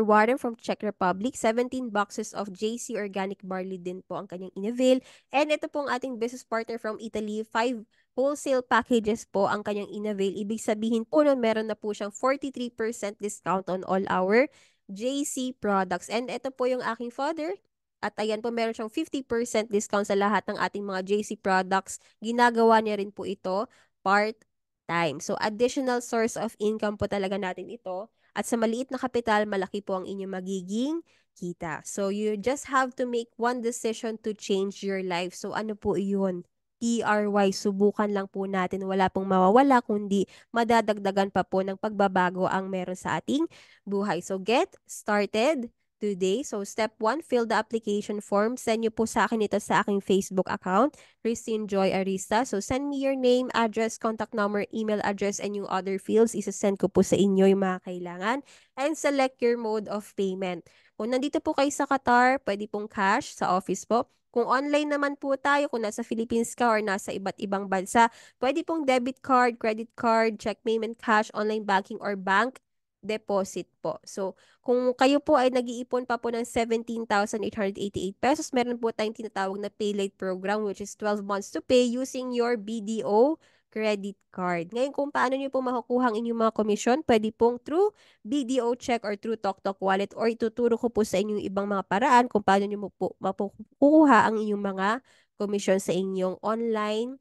Warren from Czech Republic, 17 boxes of JC Organic Barley din po ang kanyang inavail. And ito pong ating business partner from Italy, 5 wholesale packages po ang kanyang inavail. Ibig sabihin po nun, meron na po siyang 43% discount on all our JC products. And ito po yung aking father. At ayan po, meron siyang 50% discount sa lahat ng ating mga JC products. Ginagawa niya rin po ito part-time. So, additional source of income po talaga natin ito. At sa maliit na kapital, malaki po ang inyong magiging kita. So, you just have to make one decision to change your life. So, ano po iyon? TRY, subukan lang po natin. Wala pong mawawala, kundi madadagdagan pa po ng pagbabago ang meron sa ating buhay. So, get started today. So, step 1, fill the application form. Send nyo po sa akin ito sa aking Facebook account, Christine Joy Arista. So, send me your name, address, contact number, email address, and yung other fields. Isasend ko po sa inyo yung mga kailangan. And select your mode of payment. Kung nandito po kayo sa Qatar, pwede pong cash sa office po. Kung online naman po tayo, kung nasa Philippines ka or nasa iba't ibang bansa, pwede pong debit card, credit card, check payment cash, online banking, or bank deposit po. So, kung kayo po ay nag-iipon pa po ng 17,888 pesos, meron po tayong tinatawag na Pay Late program, which is 12 months to pay using your BDO credit card. Ngayon, kung paano nyo po makukuha ang inyong mga komisyon, pwede pong through BDO check or through TokTok wallet, or ituturo ko po sa inyong ibang mga paraan kung paano nyo po makukuha ang inyong mga komisyon sa inyong online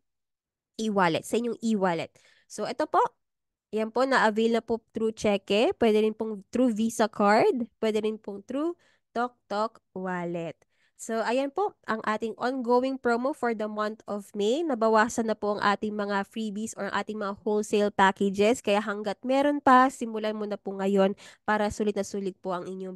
e-wallet, sa inyong e-wallet. So, ito po, yan po, na-avail na po through Cheque. Pwede rin pong through Visa card. Pwede rin pong through TokTok wallet. So, ayan po, ang ating ongoing promo for the month of May. Nabawasan na po ang ating mga freebies or ang ating mga wholesale packages. Kaya hanggat meron pa, simulan mo na po ngayon para sulit na sulit po ang inyong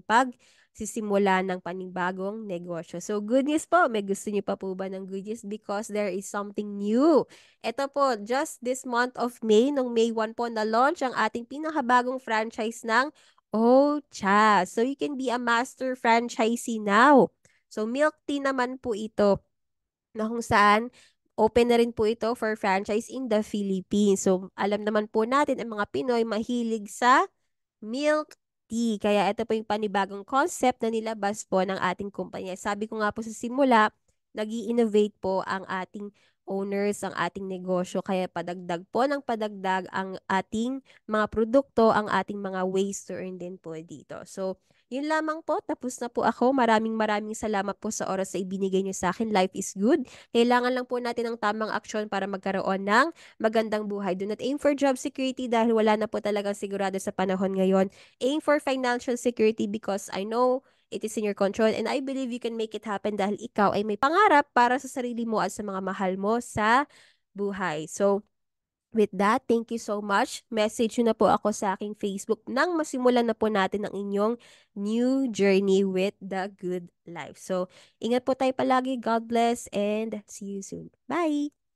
sisimula ng panibagong negosyo. So, good news po. May gusto niyo pa po ba ng good news? Because there is something new. Ito po, just this month of May, nung May 1 po, na-launch ang ating pinakabagong franchise ng Ocha. So, you can be a master franchisee now. So, milk tea naman po ito, na kung saan open na rin po ito for franchise in the Philippines. So, alam naman po natin, ang mga Pinoy mahilig sa milk tea. Kaya ito po yung panibagong concept na nilabas po ng ating kumpanya. Sabi ko nga po sa simula, nag-i-innovate po ang ating owners, ang ating negosyo. Kaya padagdag po ng padagdag ang ating mga produkto, ang ating mga ways to earn din po dito. So, yun lamang po. Tapos na po ako. Maraming maraming salamat po sa oras na ibinigay niyo sa akin. Life is good. Kailangan lang po natin ng tamang aksyon para magkaroon ng magandang buhay. Do not aim for job security dahil wala na po talagang sigurado sa panahon ngayon. Aim for financial security because I know it is in your control and I believe you can make it happen dahil ikaw ay may pangarap para sa sarili mo at sa mga mahal mo sa buhay. So, with that, thank you so much. Message nyo na po ako sa aking Facebook nang masimulan na po natin ang inyong new journey with the good life. So, ingat po tayo palagi. God bless and see you soon. Bye!